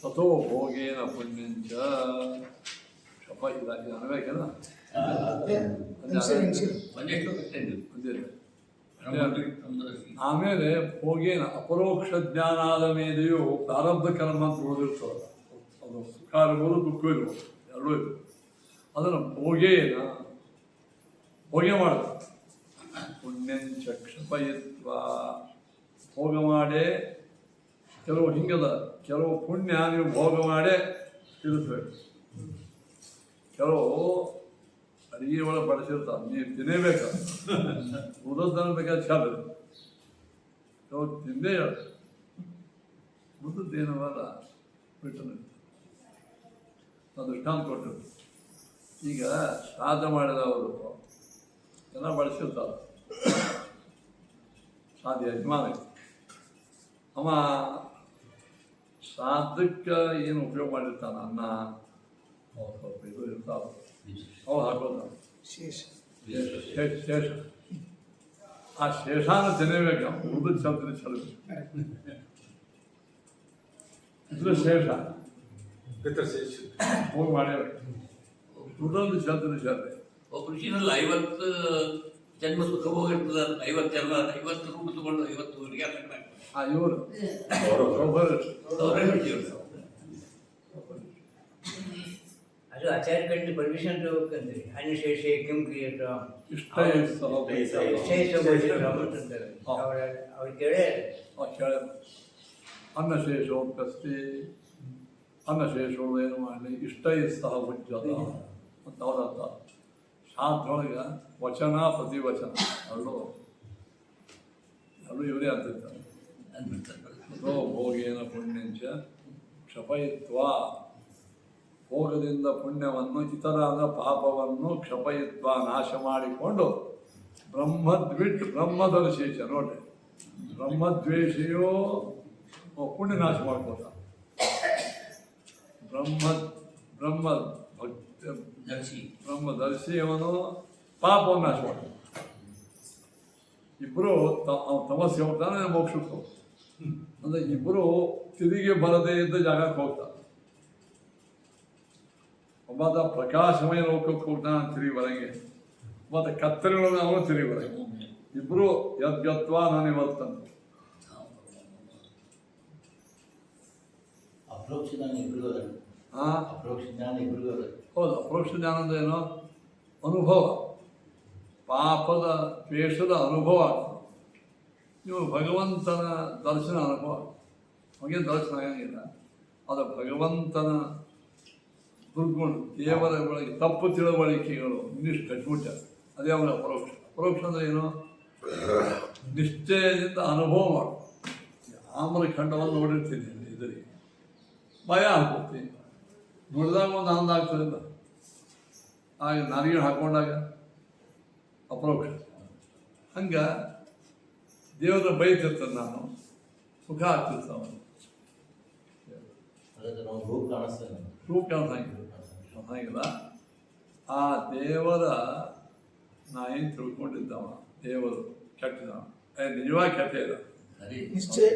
ತಥೋ ಭೋಗೇನ ಪುಣ್ಯಂಚ ಶಪ ಇಲ್ಲ ಇದು ಅನ್ಬೇಕಲ್ಲ ಒಂದೆಷ್ಟು ಗೊತ್ತೇನು? ಒಂದಿಲ್ಲ. ಬ್ರಹ್ಮದ್ವಿಬ್ರಹ್ಮದರ್ಶಿ. ಆಮೇಲೆ ಭೋಗೇನ ಅಪರೋಕ್ಷ ಜ್ಞಾನ ಆದ ಮೇಲೆಯೂ ಪ್ರಾರಬ್ಧ ಕರ್ಮ ಅಂತ ಉಳಿದಿರ್ತದೆ. ಅದು ಸುಖ ಇರ್ಬೋದು ದುಃಖ ಇರ್ಬೋದು ಎರಡೂ ಇರ್ಬೋದು. ಅದನ್ನು ಭೋಗೆ ಮಾಡೋದು. ಪುಣ್ಯಂಚ ಕ್ಷಪಯಿತ್ವ ಭೋಗ ಮಾಡೇ ಕೆಲವು ಹಿಂಗದ ಕೆಲವು ಪುಣ್ಯ ನೀವು ಭೋಗ ಮಾಡೇ ತಿಳಿಸ್ಬೇಕು. ಕೆಲವು ಅಡಿಗೆ ಒಳಗೆ ಬಡಿಸಿರ್ತಾರೆ, ನೀವು ತಿನ್ನೇಬೇಕು. ಉಳಿದದ್ದನ್ನು ಬೇಕಾದ್ರೆ ಚಾಲು ಕೆಲವು ತಿಂದೇ ಹೇಳ ಮುದ್ದದ್ದೇನವಲ್ಲ ಬಿಟ್ಟು ದೃಷ್ಟಾಂತ ಕೊಟ್ಟರು. ಈಗ ಶ್ರಾದ್ದ ಮಾಡಿದವರು ಎಲ್ಲ ಬಳಸಿರ್ತಾರೆ. ಶ್ರಾದ್ದ ಯಜಮಾನ ಅವ ಶ್ರಾದ್ದಕ್ಕೆ ಏನು ಉಪಯೋಗ ಮಾಡಿರ್ತಾನೆ ಅನ್ನ ಸ್ವಲ್ಪ ಇದು ಇರ್ತಾವೆ ಅವು ಹಾಕೋದು ಶೇಷ ಶೇಷ. ಆ ಶೇಷಾನ ತಿನ್ನಬೇಕು. ಉಳಿದ ಚಲ್ತಿನ ಚಲಬೇಕು ಇದ್ರ ಶೇಷ ಪಿತೃಶೇಷ ಹೋಗಿ ಮಾಡ್ಯಾರ. ಉಳಿದೊಂದು ಚಲ್ತಿನ ಚಲ್ತೆ ಒಬ್ಬ ಋಷಿನಲ್ಲಿ 50 ಜನ್ಮ ಸುಖ ಹೋಗಿರ್ತದ 50 ಜನ್ಮ 50 ರೂಪ ತಗೊಂಡು 50 ಊರಿಗೆ ಆಗ್ತದೆ. ಇವರು ಅವರೇ ಬಿಟ್ಟಿವ್ರು. ಅದು ಆಚಾರ್ಯ ಕಂಡು ಪರ್ಮಿಷನ್ ತಗೋಬೇಕಂದ್ರಿ ಅನುಶೇಷೆ ಕಿಂ ಕ್ರಿಯೇಟ ಇಷ್ಟ ಅವ್ರು ಕೇಳೇ ಅನ್ನಶೇಷೋತ್ಕಸ್ತಿ ಅನ್ನಶೇಷೋಳು ಏನು ಮಾಡಲಿ ಇಷ್ಟ ಸಹ ಉಜ್ಜದ ಅಂತ ಅವರರ್ಥ. ಶಾಸ್ತ್ರೊಳಗೆ ವಚನ ಪ್ರತಿವಚನ ಎರಡು ಇವರೇ ಅಂತಿರ್ತಾರೆ. ಅಥೋ ಭೋಗೇನ ಪುಣ್ಯಂಚ ಕ್ಷಪಯಿತ್ವ, ಭೋಗದಿಂದ ಪುಣ್ಯವನ್ನು ಇತರರ ಪಾಪವನ್ನು ಕ್ಷಪಯಿತ್ವ ನಾಶ ಮಾಡಿಕೊಂಡು ಬ್ರಹ್ಮದರ್ಶೇಷ ನೋಡ್ರಿ, ಬ್ರಹ್ಮದ್ವೇಷಿಯೋ ಪುಣ್ಯ ನಾಶ ಮಾಡ್ಕೋತ, ಬ್ರಹ್ಮ ಭಕ್ತ ಬ್ರಹ್ಮದರ್ಶಿಯವನು ಪಾಪವನ್ನು ನಾಶ ಮಾಡ್ತಾನೆ. ಇಬ್ಬರು ತಮಸ್ಸಿಗೆ ಹೋಗ್ತಾನೆ, ಮೋಕ್ಷಕ್ಕೆ ಹೋಗ್ತಾನೆ. ಅಂದರೆ ಇಬ್ಬರು ತಿರುಗಿ ಬರದೇ ಇದ್ದ ಜಾಗಕ್ಕೆ ಹೋಗ್ತಾರೆ. ಒಬ್ಬ ಪ್ರಕಾಶಮಯ ಲೋಕಕ್ಕೆ ಹೋಗ್ತಾನೆ, ತಿರುಗಿ ಬರಂಗೆ. ಮತ್ತು ಕತ್ತರಿಗಳನ್ನು ಅವನು ತಿರುಗಿ ಬರಂಗೆ. ಇಬ್ಬರು ಯದ್ಗತ್ವ ನಾನು ಇವತ್ತಂತ. ಅಪ್ರೋಕ್ಷ ಜ್ಞಾನ ಇಬ್ಬರಿಗೂ ಅದ. ಅಪ್ರೋಕ್ಷ ಜ್ಞಾನ ಇಬ್ಬರಿಗೂ ಅದ. ಹೌದು, ಅಪ್ರೋಕ್ಷ ಜ್ಞಾನ ಅಂದ್ರೆ ಏನು? ಅನುಭವ, ಪಾಪದ ದ್ವೇಷದ ಅನುಭವ. ನೀವು ಭಗವಂತನ ದರ್ಶನ ಅನುಭವ, ಹಾಗೆ ದರ್ಶನ ಆಗಂಗಿಲ್ಲ. ಅದು ಭಗವಂತನ ದುರ್ಗುಣ, ದೇವರ ಒಳಗೆ ತಪ್ಪು ತಿಳುವಳಿಕೆಗಳು ಇನ್ನಿಷ್ಟು ಕಟ್ಬಿಟ್ಟ, ಅದೇ ಅವರ ಅಪರೋಕ್ಷ. ಅಪರೋಕ್ಷ ಅಂದರೆ ಏನು? ನಿಶ್ಚಯದಿಂದ ಅನುಭವ ಮಾಡು. ಆಮರ ಖಂಡವನ್ನು ನೋಡಿರ್ತೀನಿ, ಇದರಿಗೆ ಭಯ ಹಾಕ್ಬಿಡ್ತೀನಿ, ನೋಡಿದಾಗ ಒಂದು ಆನಂದ ಆಗ್ತದಿಲ್ಲ. ಆಗ ನಾರಿಗೆ ಹಾಕೊಂಡಾಗ ಅಪರೋಕ್ಷ. ಹಂಗೆ ದೇವರ ಬೈತಿರ್ತಾನೆ, ನಾನು ಸುಖ ಆಗ್ತಿರ್ತಾವ. ರೂಪ ಕಾಣಿಸಂಗಿಲ್ಲ. ಆ ದೇವರ ನಾ ಏನು ತಿಳ್ಕೊಂಡಿದ್ದವ, ದೇವರು ಕೆಟ್ಟಿದವ, ನಿಜವಾಗಿ ಕೆಟ್ಟ ಇಲ್ಲ. ನಿಶ್ಚಯ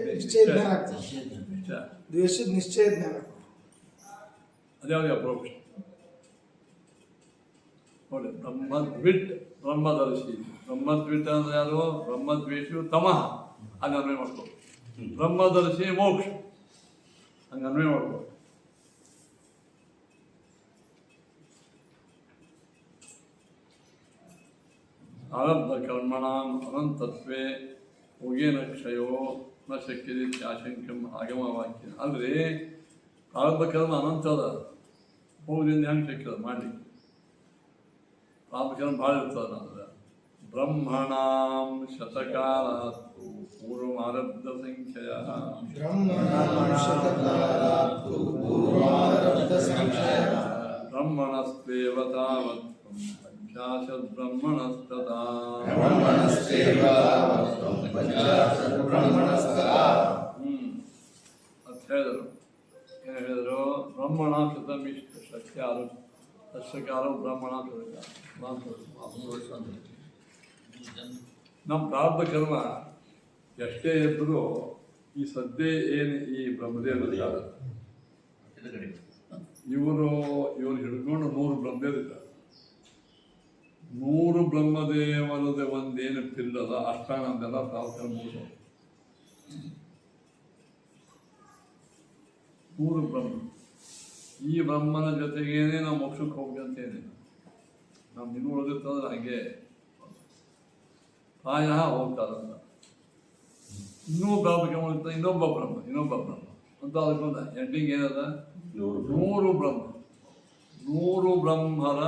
ಜ್ಞಾನ ಆಗ್ತದೆ. ದ್ವೇಷದ ನಿಶ್ಚಯ ಜ್ಞಾನ ಅದ್ಯಾವುದು ಅಪ್ರೋಕ್ಷ ನೋಡಿ. ಬ್ರಹ್ಮದರ್ಶಿ, ಬ್ರಹ್ಮದ್ವಿಟ್ ಅಂದ್ರೆ ಯಾರು? ಬ್ರಹ್ಮದ್ವೇಷಿಯು ತಮಃ, ಹಂಗೆ ಅನ್ವಯ ಮಾಡ್ಕೋ. ಬ್ರಹ್ಮದರ್ಶಿ ಮೋಕ್ಷ, ಹಂಗೆ ಅನ್ವಯ ಮಾಡ್ಕೋ. ಆರಬ್ಧ ಕರ್ಮಣಾಂ ಅನಂತತ್ವೇ ಭೋಗೇನ ಕ್ಷಯೋ ನ ಶಕ್ಯತೆ ಆಶಂಕ್ಯಂ ಆಗಮವಾಕ್ಯ. ಅಲ್ರಿ, ಪ್ರಾರಬ್ಧ ಕರ್ಮ ಅನಂತ ಅದ, ಭೋಗದಿಂದ ಹೆಂಗೆ ಶಕ್ಯ ಮಾಡಲಿಕ್ಕೆ? ಪ್ರಾರಬ್ಧ ಕರ್ಮ ಭಾಳ ಇರ್ತದೆ. ಅಂದ್ರೆ ಬ್ರಹ್ಮಣಾಂ ಶತಕಾಲಾತ್ತು ಪೂರ್ವಮಾರಬ್ಧ ಸಂಖ್ಯೆಯ ಬ್ರಹ್ಮಣಸ್ತ್ವೇವ ತಾವತ್ ಪಂಚಾಶದ್ ಬ್ರಹ್ಮಣಸ್ತಥಾ. ಅಂತ ಹೇಳಿದರು. ಏನು ಹೇಳಿದರು? ಬ್ರಹ್ಮಣ ಶತಮಿಷ್ಟ ಶಕ್ಯಾರು ಶಕ್ಯಾರು ಬ್ರಹ್ಮಣ ನಮ್ಮ ಪ್ರಾರಬ್ಧ ಕರ್ಮ ಎಷ್ಟೇ ಇದ್ದರೂ ಈ ಸದ್ಯ ಏನು ಈ ಬ್ರಹ್ಮದೇವರು ಇವರು ಹಿಡ್ಕೊಂಡು 100 ಬ್ರಹ್ಮದೇವರಿದ್ದಾರೆ. 100 ಬ್ರಹ್ಮದೇವರದ ಒಂದೇನು ಪಿಲ್ಲದ ಅಷ್ಟಾನಂದೆಲ್ಲ ಪ್ರಾರ್ಥನೆ ಮುಗಿದು 100 ಬ್ರಹ್ಮ. ಈ ಬ್ರಹ್ಮನ ಜೊತೆಗೇನೆ ನಾವು ಮೋಕ್ಷಕ್ಕೆ ಹೋಗ್ಬೇಕಂತೇನೆ. ನಾವು ಇನ್ನೂ ಉಳಿದಿರ್ತಂದ್ರೆ ಹಾಗೆ ಪ್ರಾಯ ಹೋಗ್ತಾರಂತ. ಇನ್ನೂ ಪ್ರಾಬ್ಲಮ್ ಉಳಿತ ಇನ್ನೊಬ್ಬ ಬ್ರಹ್ಮ ಅಂತ ಅದಕ್ಕೊಂದ ಎಂಡಿಂಗ್ ಏನದ? 100 ಬ್ರಹ್ಮ. 100 ಬ್ರಹ್ಮರ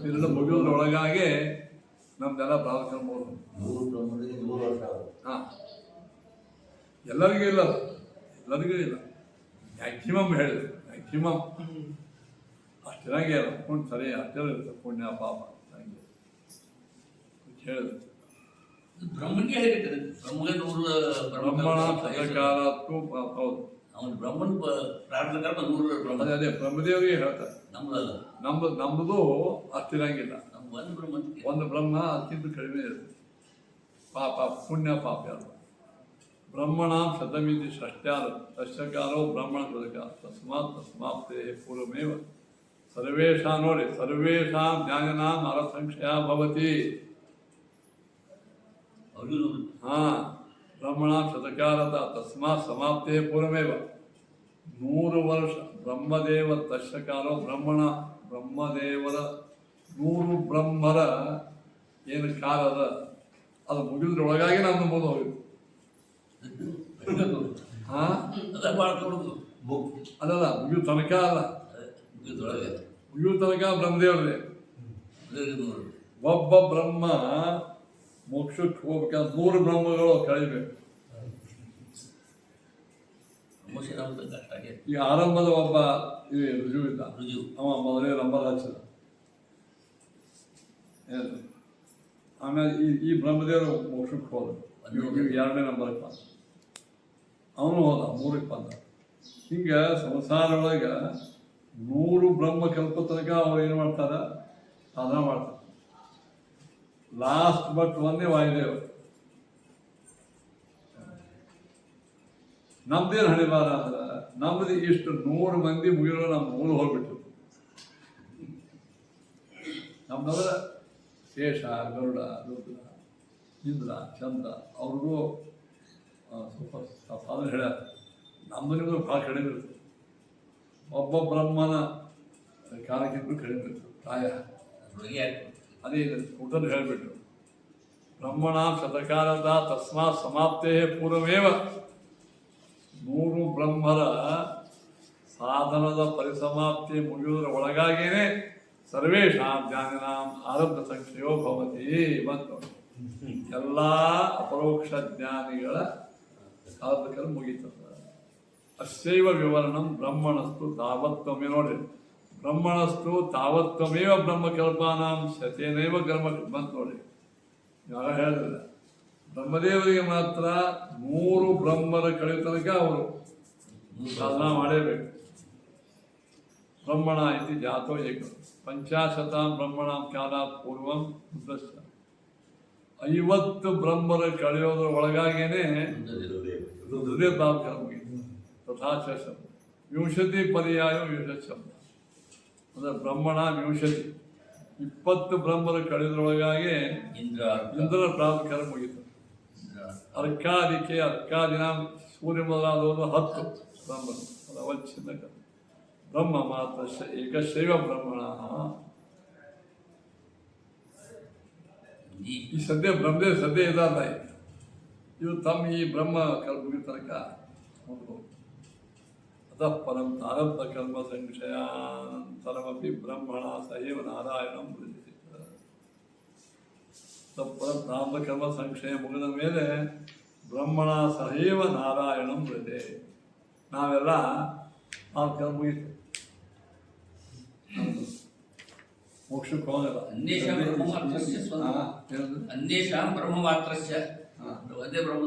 ತಿರುಳು ಮುಗಿಯೋದ್ರೊಳಗಾಗೆ ನಮ್ದೆಲ್ಲ ಪ್ರಾರ್ಥನೆ ಮಾಡ್ಬೋದು. ಹಾಂ, ಎಲ್ಲರಿಗೂ ಇಲ್ಲ, ಮ್ಯಾಕ್ಸಿಮಮ್ ಹೇಳಿದ್ರು. ಮ್ಯಾಕ್ಸಿಮಮ್ ಅಷ್ಟಿರಂಗೆ ಅನ್ಕೊಂಡು ಸರಿ ಅಷ್ಟೇ ಇರುತ್ತೆ. ಪುಣ್ಯ ಪಾಪ ಹಂಗೆ ಹೇಳಿದ್ರು. ಬ್ರಹ್ಮನಿಗೆ ಹೇಳಿದ್ದಾರೆ, ಬ್ರಹ್ಮಣ ಸಹಕಾರಕ್ಕೂ ಹೌದು. ಅವನು ಬ್ರಹ್ಮನ್ ಪ್ರಾರ್ಥನೆ ಕರ್ಮ 100 ಬ್ರಹ್ಮ. ಅದೇ ಬ್ರಹ್ಮದೇವರಿಗೆ ಹೇಳ್ತಾರೆ. ನಮ್ದಲ್ಲ, ನಮ್ಮದು ಅಷ್ಟಿರಂಗಿಲ್ಲ. ಒಂದು ಬ್ರಹ್ಮ ಅದಕ್ಕಿಂತ ಕಡಿಮೆ ಇರುತ್ತೆ. ಪಾಪ ಪುಣ್ಯ ಪಾಪ ಯಾರು? ಬ್ರಹ್ಮಣ ಶತಮಿತಿ ಷಷ್ಟ್ಯಾರು ಷಷ್ಠಕಾರೋ ಬ್ರಾಹ್ಮಣ ಬದುಕ ತಸ್ಮಾತ್ ತಸ್ಮಾಪ್ತೆ ಪೂರ್ವಮೇವ ಸರ್ವೇಷಾಂ ನೋಡಿ, ಸರ್ವೇಷಾಂ ಜ್ಞಾನಿನಾಂ ಅರಸಂಕ್ಷಯ ಭವತಿ. ಅವರು ಹಾ, ಬ್ರಹ್ಮಣ ಶತಕಾಲದ ತಸ್ಮಾತ್ ಸಮಾಪ್ತೇ ಪೂರ್ವಮೇವ 100 ವರ್ಷ ಬ್ರಹ್ಮದೇವ ತಶಕಾಲ ಬ್ರಹ್ಮದೇವರ 100 ಬ್ರಹ್ಮರ ಏನು ಕಾಲ ಅದ ಅದು ಮುಗಿದ್ರೊಳಗಾಗಿ ನಾನು ಮುಂದೆ ಹೋಗಿದ್ದು. ಹಾ, ಅದ ಭಾಳ ಕೊಡುದು ಅದಲ್ಲ, ಮುಗಿಯೋ ತನಕ ಅಲ್ಲ, ಮುಗಿದೊಳಗೆ ಮುಗಿಯೋ ತನಕ ಬ್ರಹ್ಮದೇವ್ರದೇ. ಒಬ್ಬ ಬ್ರಹ್ಮ ಮೋಕ್ಷಕ್ಕೆ ಹೋಗ್ಬೇಕಾದ್ರೆ 100 ಬ್ರಹ್ಮಗಳು ಕಳಿಬೇಕು. ಕಷ್ಟ ಆಗೈತೆ. ಈಗ ಆರಂಭದ ಒಬ್ಬ ರುಜು ಇದ್ದ, ರುಜು ಅವ ಮೊದಲೇ ನಂಬರ್ ಹಚ್ಚಿದ. ಏನು ಆಮೇಲೆ ಈ ಬ್ರಹ್ಮದೇವರು ಮೋಕ್ಷಕ್ಕೆ ಹೋದ, ಇವ್ 2ನೇ ನಂಬರ್ಗೆ ಬಂದ. ಅವನು ಹೋದ 3ಕ್ಕೆ ಬಂದ. ಹಿಂಗೆ ಸಂಸಾರ ಒಳಗೆ 100 ಬ್ರಹ್ಮ ಕಲ್ಪ ತನಕ ಅವ್ರು ಏನು ಮಾಡ್ತಾರ, ಸಾಧನ ಮಾಡ್ತಾರೆ. ಲಾಸ್ಟ್ ಬಟ್ ಒಂದೇ ವಾಯುದೇವರು. ನಮ್ದೇನು ಹಣಿಬಾರ ಅಂದ್ರೆ ನಮ್ದು ಇಷ್ಟು 100 ಮಂದಿ ಮುಗಿರೋ ನಮ್ಮ ಮೂಲ ಹೋಗ್ಬಿಟ್ಟು. ನಮ್ದವರ ಶೇಷ, ಗರುಡ, ರುದ್ರ, ಇಂದ್ರ, ಚಂದ್ರ ಅವ್ರಿಗೂ ಸ್ವಲ್ಪ ಸಾಧನೆ ಹೇಳ್ಯಾರ. ನಮ್ದು ನಿಮ್ದು ಭಾಳ ಕಡಿಮೆ ಇರ್ತದೆ. ಒಬ್ಬ ಬ್ರಹ್ಮನ ಕಾಲಕ್ಕಿಂತ ಕಡಿಮೆ ಇರ್ತದೆ ಪ್ರಾಯ. ಅದೇ ಊಟದ ಹೇಳಿಬಿಟ್ರು, ಬ್ರಹ್ಮಣ ಶತಕಾಲದ ತಸ್ಮಾತ್ ಸಮಾಪ್ತೇ ಪೂರ್ವಮೇವ 100 ಬ್ರಹ್ಮರ ಸಾಧನದ ಪರಿಸಮಾಪ್ತಿ ಮುಗಿಯುವುದರ ಒಳಗಾಗಿಯೇ ಸರ್ವೇಷಾಂ ಜ್ಞಾನಿನಾಂ ಆರಬ್ಧ ಸಂಕ್ಷಯೋ ಭವತಿ. ಮತ್ತು ಎಲ್ಲ ಅಪರೋಕ್ಷ ಜ್ಞಾನಿಗಳ ಸಾಧಕರು ಮುಗೀತದ. ಅಸ್ಯೈವ ವಿವರಣಂ ಬ್ರಹ್ಮಣಸ್ತು ತಾವತ್ವಮೇ. ನೋಡಿ, ಬ್ರಹ್ಮಣಸ್ತು ತಾವತ್ವಮೇವ ಬ್ರಹ್ಮಕಲ್ಪಾನಾಂ ಶತೇನೈವ ಕರ್ಮ ಬಂತು. ನೋಡಿ, ಯಾರು ಹೇಳಿಲ್ಲ, ಬ್ರಹ್ಮದೇವರಿಗೆ ಮಾತ್ರ 100 ಬ್ರಹ್ಮರ ಕಳೆಯ ತನಕ ಅವರು ಸಾಧನ ಮಾಡೇಬೇಕು. ಬ್ರಹ್ಮಣ ಇತಿ ಜಾತೋ ಏಕ 50 ಬ್ರಹ್ಮಣ ಕಾಲಾತ್ ಪೂರ್ವಂ ರುದ್ರಶ್ಚ. 50 ಬ್ರಹ್ಮರ ಕಳೆಯೋದ್ರ ಒಳಗಾಗೇನೆ ರುದ್ರೇ ಪ್ರಾಪ್ತಿ ಮುಗಿತು. ತಥಾಚ ಶಬ್ದ 20 ಪರ್ಯಾಯ 20 ಶಬ್ದ ಅಂದ್ರೆ ಬ್ರಹ್ಮಣ 20, 20 ಬ್ರಹ್ಮರ ಕಳೆಯೋದ್ರೊಳಗಾಗಿ ಇಂದ್ರ ಪ್ರಾಪ್ತಿಕರ ಮುಗಿತು. ಅರ್ಕಾದಿನ ಸೂರ್ಯ ಮೊದಲಾದವರು 10 ಬ್ರಹ್ಮರು, ಅದು ಅವಚ್ಛಿನ್ನ ಬ್ರಹ್ಮ ಮಾತ್ರ ಏಕಶೈವ ಬ್ರಹ್ಮಣ. ಈ ಸದ್ಯ ಬ್ರಹ್ಮದೇವ ಸದ್ಯ ಇದಾರ, ಇವು ತಮ್ಮ ಈ ಬ್ರಹ್ಮ ಮುಗಿದ ತನಕ ಅತಃ ಪರಂ ತಾರಬ್ಧ ಕರ್ಮ ಸಂಶಯಾಂತರಮಪಿ ಬ್ರಹ್ಮಣ ಸಹೇವ ನಾರಾಯಣಂ ಭಜತಿ. ಪರಂ ತಾರಬ್ಧ ಕರ್ಮ ಸಂಶಯ ಮುಗಿದ ಮೇಲೆ ಬ್ರಹ್ಮಣ ಸಹೇವ ನಾರಾಯಣಂ ಭಜೆ. ನಾವೆಲ್ಲ ಆ ಕರ್ಮ ಮುಗಿತು, ಮೋಕ್ಷಕ್ಕೆ ಹೋಗಲ್ಲ. ಅನ್ಯೇಷಾಂ ಬ್ರಹ್ಮ ಮಾತ್ರಸ್ಯ ಅದೇ ಬ್ರಹ್ಮ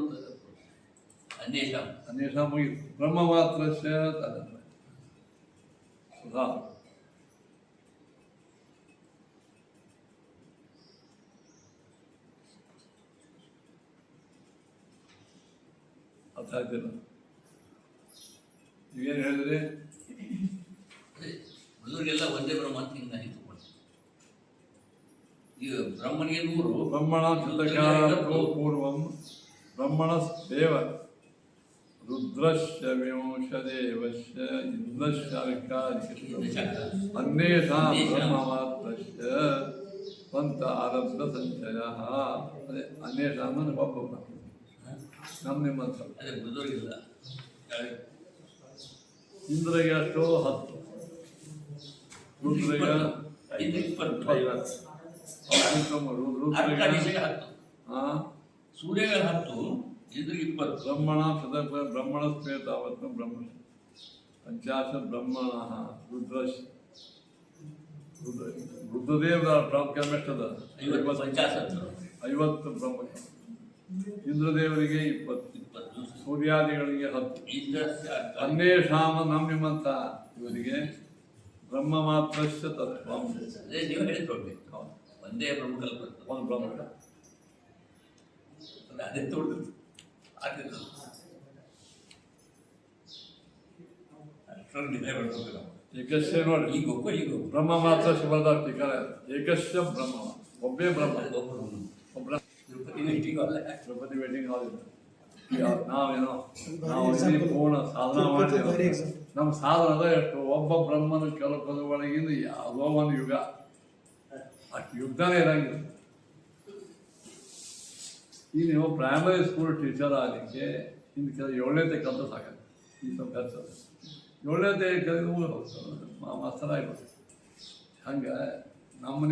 ಅನ್ಯೇಷಾಂ ಮುಗಿತು. ಬ್ರಹ್ಮ ಮಾತ್ರಸ್ಯ ತದನ್ವಯ ಸುಧಾ. ಅರ್ಥ ಆಯ್ತಿಲ್ಲ? ನೀವೇನು ಹೇಳಿದ್ರಿ? ಹುಡುಗರಿಗೆಲ್ಲ ಒಂದೇ ಬ್ರಹ್ಮ ಅಂತ ಹಿಂಗೆ ನಾನು ಇಟ್ಕೊಂಡು ಈಗ ಬ್ರಹ್ಮನಿಗೆ 100 ಬ್ರಹ್ಮಣ ಶತಕಾಲೋ ಪೂರ್ವಂ ಬ್ರಹ್ಮಣಸ್ಯೇವ ರುದ್ರಶ್ಚ ವಿಂಶದೇವಶ್ಚ ಇಂದ್ರಶ್ಚ ಅರ್ಕಾದಿಕಶ್ಚ ಅನ್ಯೇಷಾಂ ಬ್ರಹ್ಮಮಾತ್ರಶ್ಚ ಸ್ವಂತ ಆರಬ್ಧ ಸಂಚಯಃ. ಅದೇ ಅನ್ಯೇಷಾಂ ಅಂದ್ರೆ ಒಬ್ಬ ನಮ್ಮ ನಿಮ್ಮ ಅದೇ ಹುಡುಗರಿಗಿಲ್ಲ. ಇಂದ್ರಗೆ ಅಷ್ಟು 10, ರುದ್ರಗೆ 20, ಸೂರ್ಯಗೆ 10, ಇಂದ್ರಿಗೆ 20. ಬ್ರಹ್ಮಣ ಬ್ರಹ್ಮಣ ಸ್ವೇತಾವತ್ ಬ್ರಹ್ಮ 50 ಬ್ರಹ್ಮಣ ರುದ್ರದೇವರ ಪ್ರಾಪ್ತಿ ಎಷ್ಟದ? 50 ಬ್ರಹ್ಮ. ಇಂದ್ರದೇವರಿಗೆ 20, ಸೂರ್ಯಾದಿಗಳಿಗೆ 10. ಅನ್ಯೇಷಾಮ ನಮ್ಮ ನಿಮ್ಮಂತ ಇವರಿಗೆ ಬ್ರಹ್ಮ ಮಾತ್ರಶ್ಚ ತತ್ವಂ. ಅದೇ ನೀವು ಹೇಳಿಕೊಡ್ಬೇಕು, ಒಂದೇ ಬ್ರಹ್ಮಕಲ್ಪ, ಒಂದು ಬ್ರಹ್ಮ. ಅದೇ ತೋಡ್ದು ಆಗ್ತಿತ್ತು ಅಷ್ಟೊಂದು ಡಿಲೇ ಮಾಡ್ಬೇಕು ನಾವು. ಏಕಶ್ಯ ನೋಡಿ, ಈಗ ಬ್ರಹ್ಮ ಮಾತ್ರ ಶಿವದ ಟೀಕಾರ ಏಕಶ್ಯ ಬ್ರಹ್ಮ, ಒಬ್ಬೇ ಬ್ರಹ್ಮ, ಒಬ್ಬ ತಿರುಪತಿ ವೆಡ್ಡಿಂಗ್ ಹಾಲ್ ಇದೆ. ನಾವೇನೋ ನಾವು ಪೂರ್ಣ ಸಾಧನ ಮಾಡ್ತೀವಿ. ನಮ್ಮ ಸಾಧನದ ಎಷ್ಟು ಒಬ್ಬ ಬ್ರಹ್ಮನ ಕೆಲಸದ ಒಳಗಿಂದ ಯಾವುದೋ ಒಂದು ಯುಗ, ಅಷ್ಟು ಯುಗನೇ ಇರಂಗಿಲ್ಲ. ಈಗ ನೀವು ಪ್ರೈಮರಿ ಸ್ಕೂಲ್ ಟೀಚರ್ ಆಗಲಿಕ್ಕೆ ಇನ್ನು ಕೆಲ 7ನೇ ಕಲಿತು ಸಾಕಾಗುತ್ತೆ. ಈ ಸ್ವಲ್ಪ ಕೆಲಸ 7ನೇ ಕಲಿತು ಮಾಸ್ತರ ಆಗ್ಬಿಟ್ಟು ಹಂಗೆ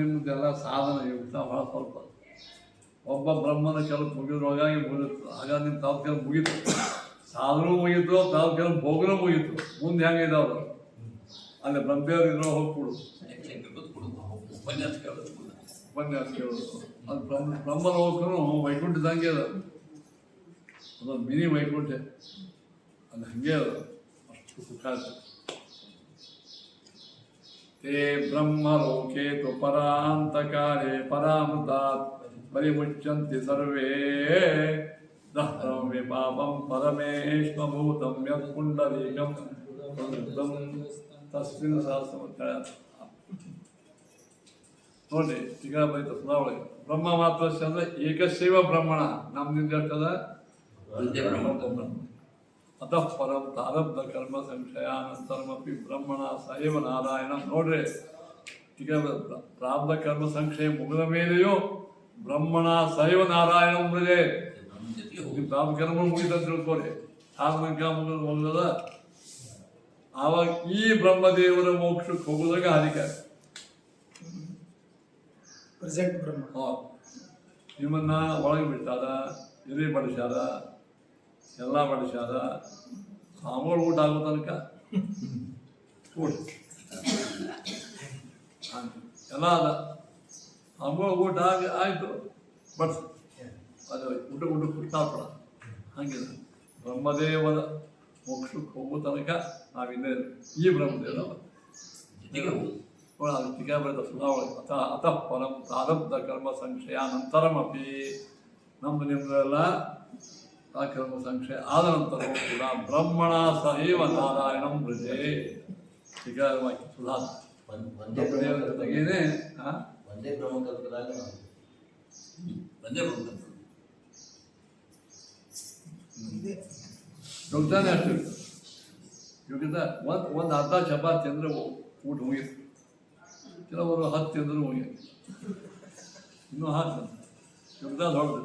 ನಿಮ್ಮದೆಲ್ಲ ಸಾಧನ ಯುಕ್ತ ಭಾಳ ಸ್ವಲ್ಪ. ಒಬ್ಬ ಬ್ರಹ್ಮನ ಕೆಲಸ ಮುಗಿದ್ರೊಳಗಾಗಿ ಮುಗಿತು. ಆಗ ನಿಮ್ಮ ತಾವು ಕೆಲಸ ಮುಗೀತು, ಸಾಧನೂ ಮುಗೀತು, ತಾವು ಕೆಲಸ ಭೋಗನೂ ಮುಗೀತು. ಮುಂದೆ ಹೆಂಗೆ ಇದಾವೆ ಅಲ್ಲಿ ಬ್ರಹ್ಮದೇವ್ರು ಇದ್ರೋ ಹೋಗ್ಬಿಡು ಉಪನ್ಯಾಸ ಕೇಳೋದು. ಅದು ಬ್ರಹ್ಮನ ಹೋಗ್ಕೂ ವೈಕುಂಠದಂಗೆ ಅದ, ಅದೊಂದು ಮಿನಿ ವೈಕುಂಠ, ಅದು ಹಂಗೆ ಅದ, ಅಷ್ಟು ಸುಖ ಆಗ್ತದೆ. ತೇ ಬ್ರಹ್ಮಲೋಕೆ ತು ಪರಾಂತಕಾಲೇ ಪರಾಮೃತಾತ್ ಪರಿಮುಚ್ಯಂತಿ ಸರ್ವೇ ದಹ್ರಮಿ ಪಾಪಂ ಪರಮೇಶ್ವಭೂತಂ ಯತ್ ಪುಂಡರೀಕಂ ತಸ್ಮಿನ್ ಸಹಸ್ರ ನೋಡಿ. ಈಗ ಬರೀತ ಸುಧಾವಳಿಗೆ ಬ್ರಹ್ಮ ಮಾತ್ರ ಅಂದ್ರೆ ಏಕಶೈವ ಬ್ರಹ್ಮಣ. ನಮ್ದಿಂದ ಇರ್ತದ ಅತಃ ಪರಂ ಪ್ರಾರಬ್ಧ ಕರ್ಮ ಸಂಶಯಾನಂತರಮಪಿ ಬ್ರಹ್ಮಣ ಸೈವ ನಾರಾಯಣ. ನೋಡ್ರಿ, ಈಗ ಪ್ರಾರಬ್ಧ ಕರ್ಮ ಸಂಶಯ ಮುಗಿದ ಮೇಲೆಯೂ ಬ್ರಹ್ಮಣ ಸೈವ ನಾರಾಯಣ ಮುಗಿದೆ. ಪ್ರಾರಬ್ಧ ಕರ್ಮ ಮುಗಿದ ತಿಳ್ಕೊರಿ, ಸಾಧನಕ ಮುಗಿದ ಆವಾಗ ಈ ಬ್ರಹ್ಮದೇವರ ಮೋಕ್ಷಕ್ಕೆ ಹೋಗೋದಾಗ ಹಾರಿಕೆ ಪ್ರೆಸೆಂಟ್ ಬ್ರಹ್ಮ. ನಿಮ್ಮನ್ನ ಒಳಗೆ ಬಿಟ್ಟಾರ, ಎದೆ ಬಡಿಸ್ಯಾರ, ಎಲ್ಲ ಬಡಿಸ್ಯಾರ, ಆಮೇಲೆ ಊಟ ಆಗೋ ತನಕ ಎಲ್ಲ ಅದ. ಆಮೇಲೆ ಊಟ ಆಯಿತು ಬಡ್ಸ ಅದು ಊಟ ಕೃಷ್ಣಾರ್ಪಣ. ಹಂಗಿದೆ ಬ್ರಹ್ಮದೇವರ ಮೋಕ್ಷಕ್ಕೆ ಹೋಗೋ ತನಕ ನಾವಿಲ್ಲೇ ಈ ಬ್ರಹ್ಮದೇವ ಸುಧಾವಳಿ. ಅತಃ ಪರಂ ಪ್ರಾರಬ್ಧ ಕರ್ಮ ಸಂಶಯಾನಂತರಮಪಿ. ನಿಮ್ಮದೆಲ್ಲ ಆ ಕರ್ಮ ಸಂಶಯ ಆದ ನಂತರ ಕೂಡ ಬ್ರಹ್ಮಣ ಸೈವ ನಾರಾಯಣಂ ಭಜೆ. ಈಗ ಸುಧಾ ಜೊತೆಗೇನೆ ಒಂದೇ ಬ್ರಹ್ಮಕಲ್ಪದಾಗ ಒಂದೇ ಬ್ರಹ್ಮಕಲ್ಪ ಯೋಗ್ತಾನೆ ಅಷ್ಟು ಯೋಗ್ಯದ. ಒಂದು ಅರ್ಧ ಚಪಾತಿ ಅಂದರೆ ಊಟ ಮುಗಿತು, ಕೆಲವರು 10 ತಿಂದರೂ ಮುಗಿತು, ಇನ್ನೂ 10 ಯೋಗ್ದ ಹೊಡೆದು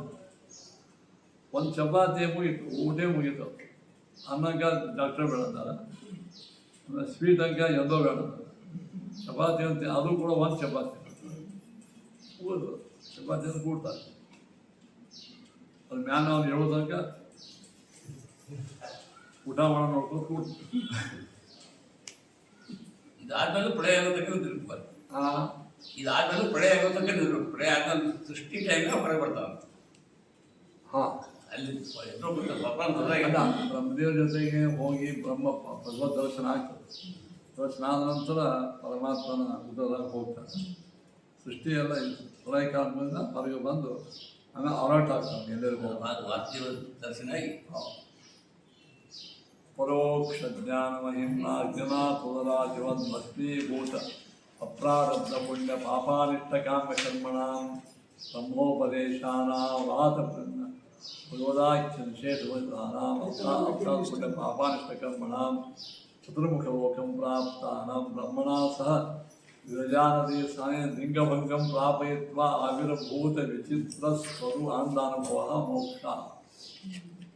ಒಂದು ಚಪಾತಿ ಮುಗೀತು, ಊಟೇ ಮುಗೀತು. ಅನ್ನಕ್ಕೆ ಡಾಕ್ಟರ್ ಬೇಡಂತಾರ, ಸ್ವೀಟ್ ಅಂಕ ಎಂದೋ ಬೇಡಂತಾರೆ. ಚಪಾತಿ ಅಂತ ಅದು ಕೂಡ ಒಂದು ಚಪಾತಿ ಕೂಡು ಚಪಾತಿ ಅಂತ ಕೂಡ್ತಾರೆ. ಅದು ಮ್ಯಾನ ಅವ್ನು ಹೇಳೋ ತನಕ ಊಟ ಮಾಡೋ ನೋಡ್ಕೊಂಡು ಕೂಡ್ತಾರೆ. ಇದಾದ್ಮೇಲೆ ಪ್ರಳಯ ಆಗೋ ತನಕ ತಿರುಗ್ಬಾರ್ದು. ಇದಾದ್ಮೇಲೆ ಪ್ರಳಯ ಆಗೋ ತನಕ ನಿಲ್ಬೇಕು. ಪ್ರಳಯ ಆದ್ಮೇಲೆ ಸೃಷ್ಟಿ ಟೈಮ್ಗೆ ಹೊರಗೆ ಬರ್ತಾವೆ. ಅಲ್ಲಿ ಬ್ರಹ್ಮದೇವ್ರ ಜೊತೆಗೆ ಹೋಗಿ ಭಗವದ್ ದರ್ಶನ ಆಗ್ತದೆ. ದರ್ಶನ ಆದ ನಂತರ ಪರಮಾತ್ಮನ ಉದರದಾಗ ಹೋಗ್ತಾರೆ. ಸೃಷ್ಟಿಯೆಲ್ಲ ಪ್ರಳಯ ಕಾಲದಿಂದ ಹೊರಗೆ ಬಂದು ಆಮೇಲೆ ಹೋರಾಟ ಆಗ್ತಾನೆ ಎಲ್ಲರಿಗೂ ದರ್ಶನ ಆಗಿ ಪರೋಕ್ಷ ಜ್ಞಾನ ಮಹಿಮ್ನಾ ಜ್ಞಾತುರಾಜವನ್ ಭಸ್ಮೀಭೂತ ಅಪ್ರಾರಬ್ಧ ಪುಣ್ಯ ಪಾಪಾನಿಷ್ಠ ಕಾಮ್ಯ ಕರ್ಮಣಾಂ ಬ್ರಹ್ಮೋಪದೇಶಾನಾಂ ವಾತಪೃನ್ನ ಭಗವದಾಚ್ಯ ನಿಷೇಧವದಾನಾಂ ಅಪ್ರಾಪುಣ್ಯ ಪಾಪಾನಿಷ್ಠ ಕರ್ಮಣಾಂ ಚತುರ್ಮುಖಲೋಕಂ ಪ್ರಾಪ್ತಾನಾಂ ಬ್ರಹ್ಮಣಾ ಸಹ ವಿರಜಾನದಿ ಸಾಯ ಲಿಂಗಭಂಗಂ ಪ್ರಾಪಯಿತ್ವಾ ಆವಿರ್ಭೂತ ವಿಚಿತ್ರ ಸ್ವರು ಆನಂದಾನುಭವ ಮೋಕ್ಷ.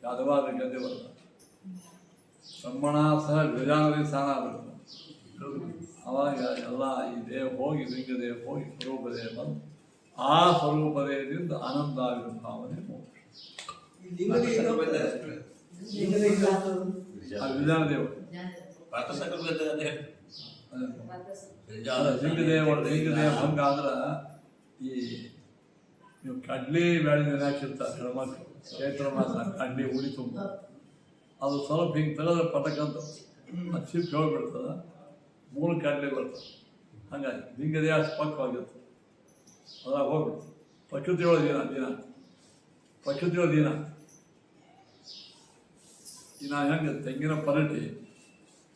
ಯಾದವಾದ ಗದ್ದೆ ಬರ್ತದೆ. ಬ್ರಹ್ಮಣ ಸಹ ವಿರಜಾನದಿ ಸ್ನಾನ ಬರ್ತದೆ. ಅವಾಗ ಎಲ್ಲ ಈ ದೇಹ ಹೋಗಿ ಲಿಂಗದೇಹ ಹೋಗಿ ಸ್ವರೂಪದೇಹ ಬಂದು ಆ ಸ್ವರೂಪದೇಹದಿಂದ ಆನಂದ ಆವಿರ್ಭಾವನೆ ಮೋಕ್ಷ. ವಿಜಾನದೇವರು ಲಿಂಗದೇವ ಭಂಗ ಆದ್ರೆ ಈ ನೀವು ಕಡ್ಲಿ ಬೇಳೆ ನೆನಾಕಿರ್ತಾರೆ ಹೆಣ್ಮಕ್ಳು ಚೈತ್ರ ಮಾಸ ಕಡ್ಲಿ ಉಳಿ ತುಂಬ ಅದು ಸ್ವಲ್ಪ ಹಿಂಗೆ ತೆಗೆದ್ರೆ ಪಟಕಂತ ಅದು ಚಿಪ್ ಹೋಗ್ಬಿಡ್ತದೆ, 3 ಕಡ್ಲಿ ಬರ್ತದೆ. ಹಂಗಾಗಿ ಲಿಂಗದೇಹ ಸ್ಪಷ್ಟವಾಗಿರ್ತದೆ. ಅದ್ರಾಗ ಹೋಗ್ಬಿಡ್ತು ಪ್ರಕೃತಿಯೊಳಗೆ ಪ್ರಕೃತಿಯೊಳಗೆ ದಿನ ಹೆಂಗೆ ತೆಂಗಿನ ಪರಟಿ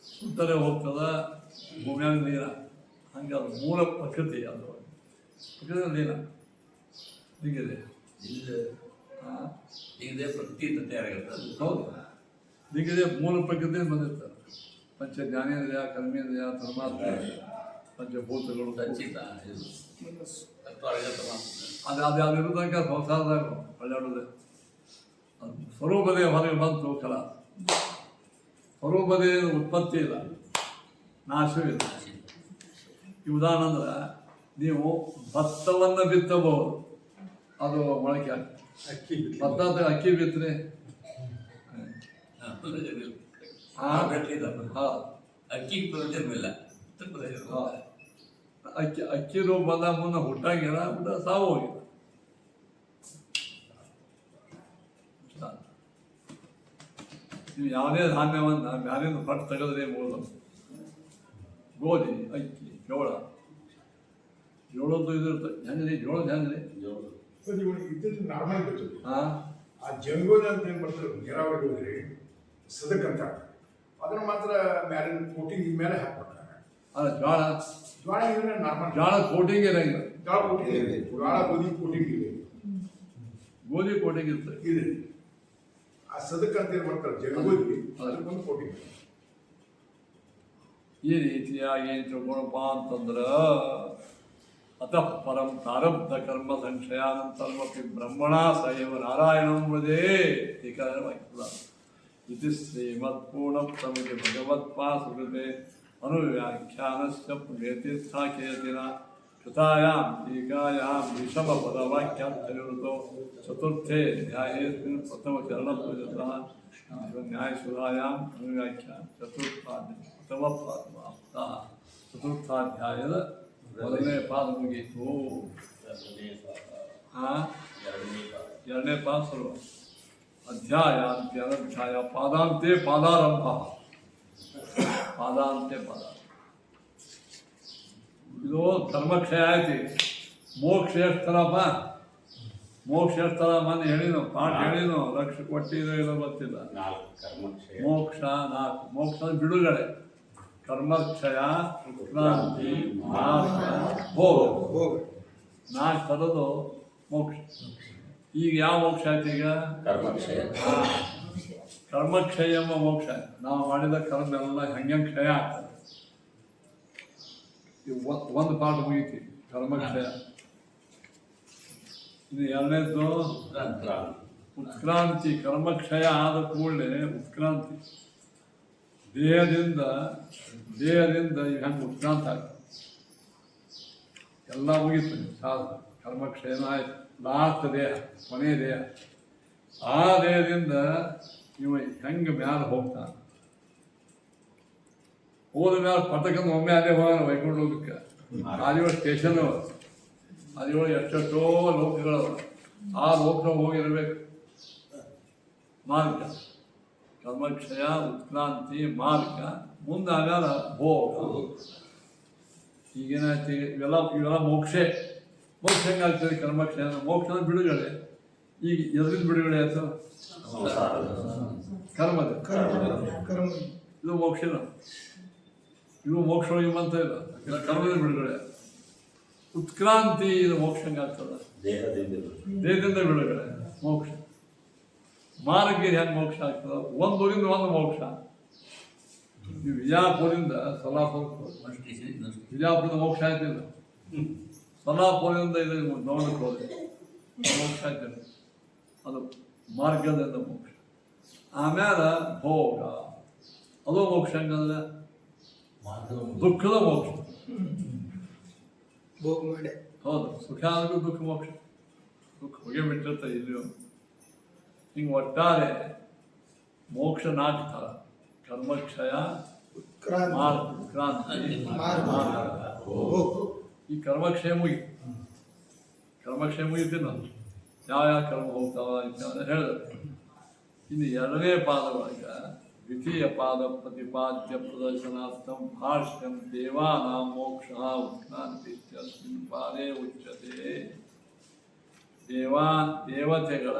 ಸುತ್ತಲೇ ಹೋಗ್ತದ, ಭೂಮಿಯಾಗ ಲೀನ. ಹಂಗೆ ಅದು ಮೂಲ ಪ್ರಕೃತಿ, ಅದು ಪ್ರಕೃತಿ ಲೀನ ಹೀಗಿದೆ. ಹಾಂ, ಇದೇ ಪ್ರಕೃತಿಯಿಂದ ತಯಾರಾಗಿರ್ತದೆ. ಹೌದು, ಹೀಗಿದೆ. ಮೂಲ ಪ್ರಕೃತಿ ಬಂದಿರ್ತಾರೆ. ಪಂಚ ಜ್ಞಾನೇಂದ್ರಿಯ, ಕರ್ಮೇಂದ್ರಿಯ, ಪರಮಾತ್ಮ, ಪಂಚಭೂತಗಳು, ಖಚಿತ ಇದು ತತ್ವಾರ್ಗತ ಅದು ಅದು ಯಾವ್ದು ತನಕ ಸಂಸಾರದಾಗ ಒಳ್ಳೆಯದು. ಅದು ಸ್ವರೂಪದೇ ಹೊರಗೆ ಬಂತು ಕಲ. ಸ್ವರೂಪದೇ ಉತ್ಪತ್ತಿ ಇಲ್ಲ, ನಾಶವಿಲ್ಲ. ಈ ಉದಾಹರಣೆ ಅಂದ್ರೆ ನೀವು ಭತ್ತವನ್ನು ಬಿತ್ತಬಹುದು, ಅದು ಮೊಳಕೆ ಆಗ್ತದೆ. ಅಕ್ಕಿ ಭತ್ತ ಅಕ್ಕಿ ಬಿತ್ತರೆ ಅಕ್ಕಿ ಪ್ರಯೋಜನವಿಲ್ಲ. ಅಕ್ಕಿ ರೋಗ ಬಂದಾಗ ಮುನ್ನ ಹುಟ್ಟಾಗಿಲ್ಲ, ಹುಟ್ಟ ಸಾವು ಹೋಗಿಲ್ಲ. ನೀವು ಯಾವುದೇ ಧಾನ್ಯವನ್ನು ಮ್ಯಾಲಿಂದ ಪಟ್ಟು ತೆಗೆದ್ರೆ ಮೂಲ ಗೋಧಿ, ಅಕ್ಕಿ, ಜೋಳ, ಜೋಳದ್ದು ಇದಿರ್ತದೆ. ಹೆಂಗ್ರಿ ಜೋಳದ ಹೆಂಗ್ರಿ? ಸರ್ ಇವಾಗ ಇದ್ದದ್ದು ನಾರ್ಮಲ್ ಬರ್ತದೆ. ಹಾಂ, ಆ ಜಂಗೋದ ಅಂತ ಏನು ಬರ್ತದೆ ನೀರಾವರಿ ಹೋದ್ರೆ ಸದಕ್ ಅಂತ ಅದನ್ನ ಮಾತ್ರ ಮ್ಯಾಲಿನ ಕೋಟಿಂಗ್ ಮೇಲೆ ಹಾಕ್ಬಿಡ್ತಾರೆ. ಅಲ್ಲ ಜೋಳ, ಜ್ವಾಳ ಇದ್ರೆ ನಾರ್ಮಲ್ ಜೋಳ ಕೋಟಿಂಗ್ ಇರಂಗಿಲ್ಲ. ಜ್ವಾಳ ಕೋಟಿಂಗ್ ಇದೆ, ಜ್ವಾಳ ಗೋಧಿ ಕೋಟಿಂಗ್ ಇದೆ, ಗೋಧಿ ಕೋಟಿಂಗ್ ಇರ್ತದೆ. ಇದೆ. ಆ ಸದಕ್ ಅಂತ ಏನು ಬರ್ತಾರೆ ಜಂಗೋದಿ, ಅದಕ್ಕೊಂದು ಕೋಟಿಂಗ್. ಈ ರೀತಿಯಾಗಿ ಏನು ತಿಳ್ಕೊಳಪ್ಪ ಅಂತಂದ್ರೆ ಅತಃ ಪರಂ ಪ್ರಾರಬ್ಧ ಕರ್ಮ ಸಂಶಯಾನಂತರಮಪಿ ಬ್ರಹ್ಮಣ ಸಯವ ನಾರಾಯಣಂ ವದೇ ಟೀಕಾರವಾಗ್ತದ. ಇದು ಶ್ರೀಮತ್ಪೂರ್ಣಪ್ರಮಿತಿ ಭಗವತ್ಪಾಸುಕೃತೆ ಅನುವ್ಯಾಖ್ಯಾನಸ್ಯ ಪುಣ್ಯತೀರ್ಥಾಖ್ಯೇತಿನ ಕೃತಾಯಾಂ ಟೀಕಾಯಾಂ ವಿಷಮಪದವಾಕ್ಯಾಂತರ್ಯುತೋ ಚತುರ್ಥೇ ನ್ಯಾಯೇಸ್ಮಿನ್ ಪ್ರಥಮಚರಣಪೂಜತಃ ನ್ಯಾಯಸುಧಾಯಾಂ ಅನುವ್ಯಾಖ್ಯಾನ ಚತುರ್ಥಾಧ್ಯಾಯದ ಮೊದಲನೇ ಪಾದ ಮುಗೀತು. ಎರಡನೇ ಪಾದ ಶುರು. ಅಧ್ಯಾಯ ಅನಧ್ಯಾಯ ಪಾದಾಂತೆ ಪಾದಾರಂಭ. ಪಾದಾಂತೆ ಪಾದ. ಇದು ಕರ್ಮಕ್ಷಯ ಆಯ್ತು. ಮೋಕ್ಷ ಎಷ್ಟರಪ್ಪ? ಮೋಕ್ಷ ಎಷ್ಟರ ಮೊನ್ನೆ ಹೇಳಿನು, ಪಾಠ ಹೇಳಿನು. ಲಕ್ಷ ಕೊಟ್ಟಿರೋ ಇರೋ ಗೊತ್ತಿಲ್ಲ. ಮೋಕ್ಷ 4. ಮೋಕ್ಷ ಬಿಡುಗಡೆ, ಕರ್ಮಕ್ಷಯ, ಉತ್ಕ್ರಾಂತಿ, ನಾಶ, ಭೋಗ. 4 ಥರದ್ದು ಮೋಕ್ಷ. ಈಗ ಯಾವ ಮೋಕ್ಷ ಆಯ್ತು? ಈಗ ಕರ್ಮಕ್ಷಯ ಎಂಬ ಮೋಕ್ಷ. ನಾವು ಮಾಡಿದ ಕರ್ಮ ಎಲ್ಲ ಹಂಗೆ ಕ್ಷಯ ಆಗ್ತದೆ. ಒಂದು ಪಾಠ ಮುಗೀತಿ, ಕರ್ಮಕ್ಷಯ. ಇದು ಎರಡನೇದು ಉತ್ಕ್ರಾಂತಿ. ಕರ್ಮಕ್ಷಯ ಆದ ಕೂಡಲೇ ಉತ್ಕ್ರಾಂತಿ. ದೇಹದಿಂದ ಈಗ ಹಂಗೆ ಉತ್ಕ್ರಾಂತ ಆಗ್ತದೆ. ಎಲ್ಲ ಮುಗೀತು. ಸಾಧು ಕರ್ಮಕ್ಷಯನ ಆಯ್ತು. ಲಾಸ್ಟ್ ದೇಹ, ಕೊನೆಯ ದೇಹ. ಆ ದೇಹದಿಂದ ಇವ ಹೆಂಗೆ ಮ್ಯಾಲೆ ಹೋಗ್ತಾನೆ. ಹೋದ ಮ್ಯಾಲೆ ಪಟಕಂದ ಒಮ್ಮೆ ಅದೇ ಹೋಗೋಣ ವೈಕುಂಠ ಲೋಕಕ್ಕೆ. ಅದೇಳು ಸ್ಟೇಷನ್, ಅದೇಳು ಎಷ್ಟೆಷ್ಟೋ ಲೋಕಗಳು. ಆ ಲೋಕ ಹೋಗಿರ್ಬೇಕು. ಮಾರ್ಗ ಕರ್ಮಕ್ಷಯ, ಉತ್ಕ್ರಾಂತಿ, ಮಾರ್ಗ. ಮುಂದೆ ಆಗಾಲ ಭೋಗ. ಈಗೇನಾಯ್ತು? ಇವೆಲ್ಲ ಮೋಕ್ಷೆ. ಮೋಕ್ಷ ಹೆಂಗಾಗ್ತದೆ? ಕರ್ಮಕ್ಷಯ ಮೋಕ್ಷ ಬಿಡುಗಡೆ. ಈಗ ಎದ್ರಿಂದ ಬಿಡುಗಡೆ ಆಯ್ತು? ಕರ್ಮದ. ಇದು ಮೋಕ್ಷನ. ಇವು ಮೋಕ್ಷ ಒಳಗೆ ಬಂತ ಇಲ್ಲ. ಕರ್ಮದ ಬಿಡುಗಡೆ. ಉತ್ಕ್ರಾಂತಿ ಇದು ಮೋಕ್ಷ ಹೆಂಗಾಗ್ತದ? ದೇಹದಿಂದ ಬಿಡುಗಡೆ ಮೋಕ್ಷ. ಮಾರ್ಗ ಹೆಂಗೆ ಮೋಕ್ಷ ಆಗ್ತದ? ಒಂದೂರಿಂದ ಒಂದು ಮೋಕ್ಷ. ನೀವು ವಿಜಯಪುರದಿಂದ ಸೊಲ್ಲಾಪುರ, ವಿಜಯಪುರದ ಮೋಕ್ಷ ಆಯ್ತಿಲ್ಲ. ಸೊಲ್ಲಾಪುರದಿಂದ ಇದು ನೋಡಕ್ಕೆ ಹೋದ್ರೆ ಮೋಕ್ಷ ಆಯ್ತಿಲ್ಲ. ಅದು ಮಾರ್ಗದಿಂದ ಮೋಕ್ಷ. ಆಮೇಲೆ ಭೋಗ, ಅದು ಮೋಕ್ಷ. ಹಂಗಂದ್ರೆ ದುಃಖದ ಮೋಕ್ಷ. ಭೋಗ ಮಾಡಿ. ಹೌದು, ಸುಖ ಆದ್ರೂ ದುಃಖ ಮೋಕ್ಷ. ದುಃಖ ಹೊಗೆ ಬಿಟ್ಟಿರ್ತಾರೆ ಇಲ್ಲಿ. ಹಿಂಗೆ ಒಟ್ಟಾರೆ ಮೋಕ್ಷ 4 ಥರ: ಕರ್ಮಕ್ಷಯ, ಉತ್ಕ್ರಾಂತಿ, ಈ ಕರ್ಮಕ್ಷಯ ಮುಗಿತು. ಕರ್ಮಕ್ಷಯ ಮುಗಿತೀನಿ ನಾನು ಯಾವ ಕರ್ಮ ಹೋಗ್ತಾವ ಅಂತ ಹೇಳಿದ್ರೆ. ಇನ್ನು ಎರಡನೇ ಪಾದೊಳಗೆ ದ್ವಿತೀಯ ಪಾದ ಪ್ರತಿಪಾದ್ಯ ಪ್ರದರ್ಶನಾರ್ಥಂ ಭಾಷ್ಯಂ ದೇವಾನಾಂ ಮೋಕ್ಷ ಉತ್ಕ್ರಾಂತಿ ಇತ್ಯಸ್ಮಿನ್ ಪಾದೇ ಉಚ್ಯತೆ. ದೇವತೆಗಳ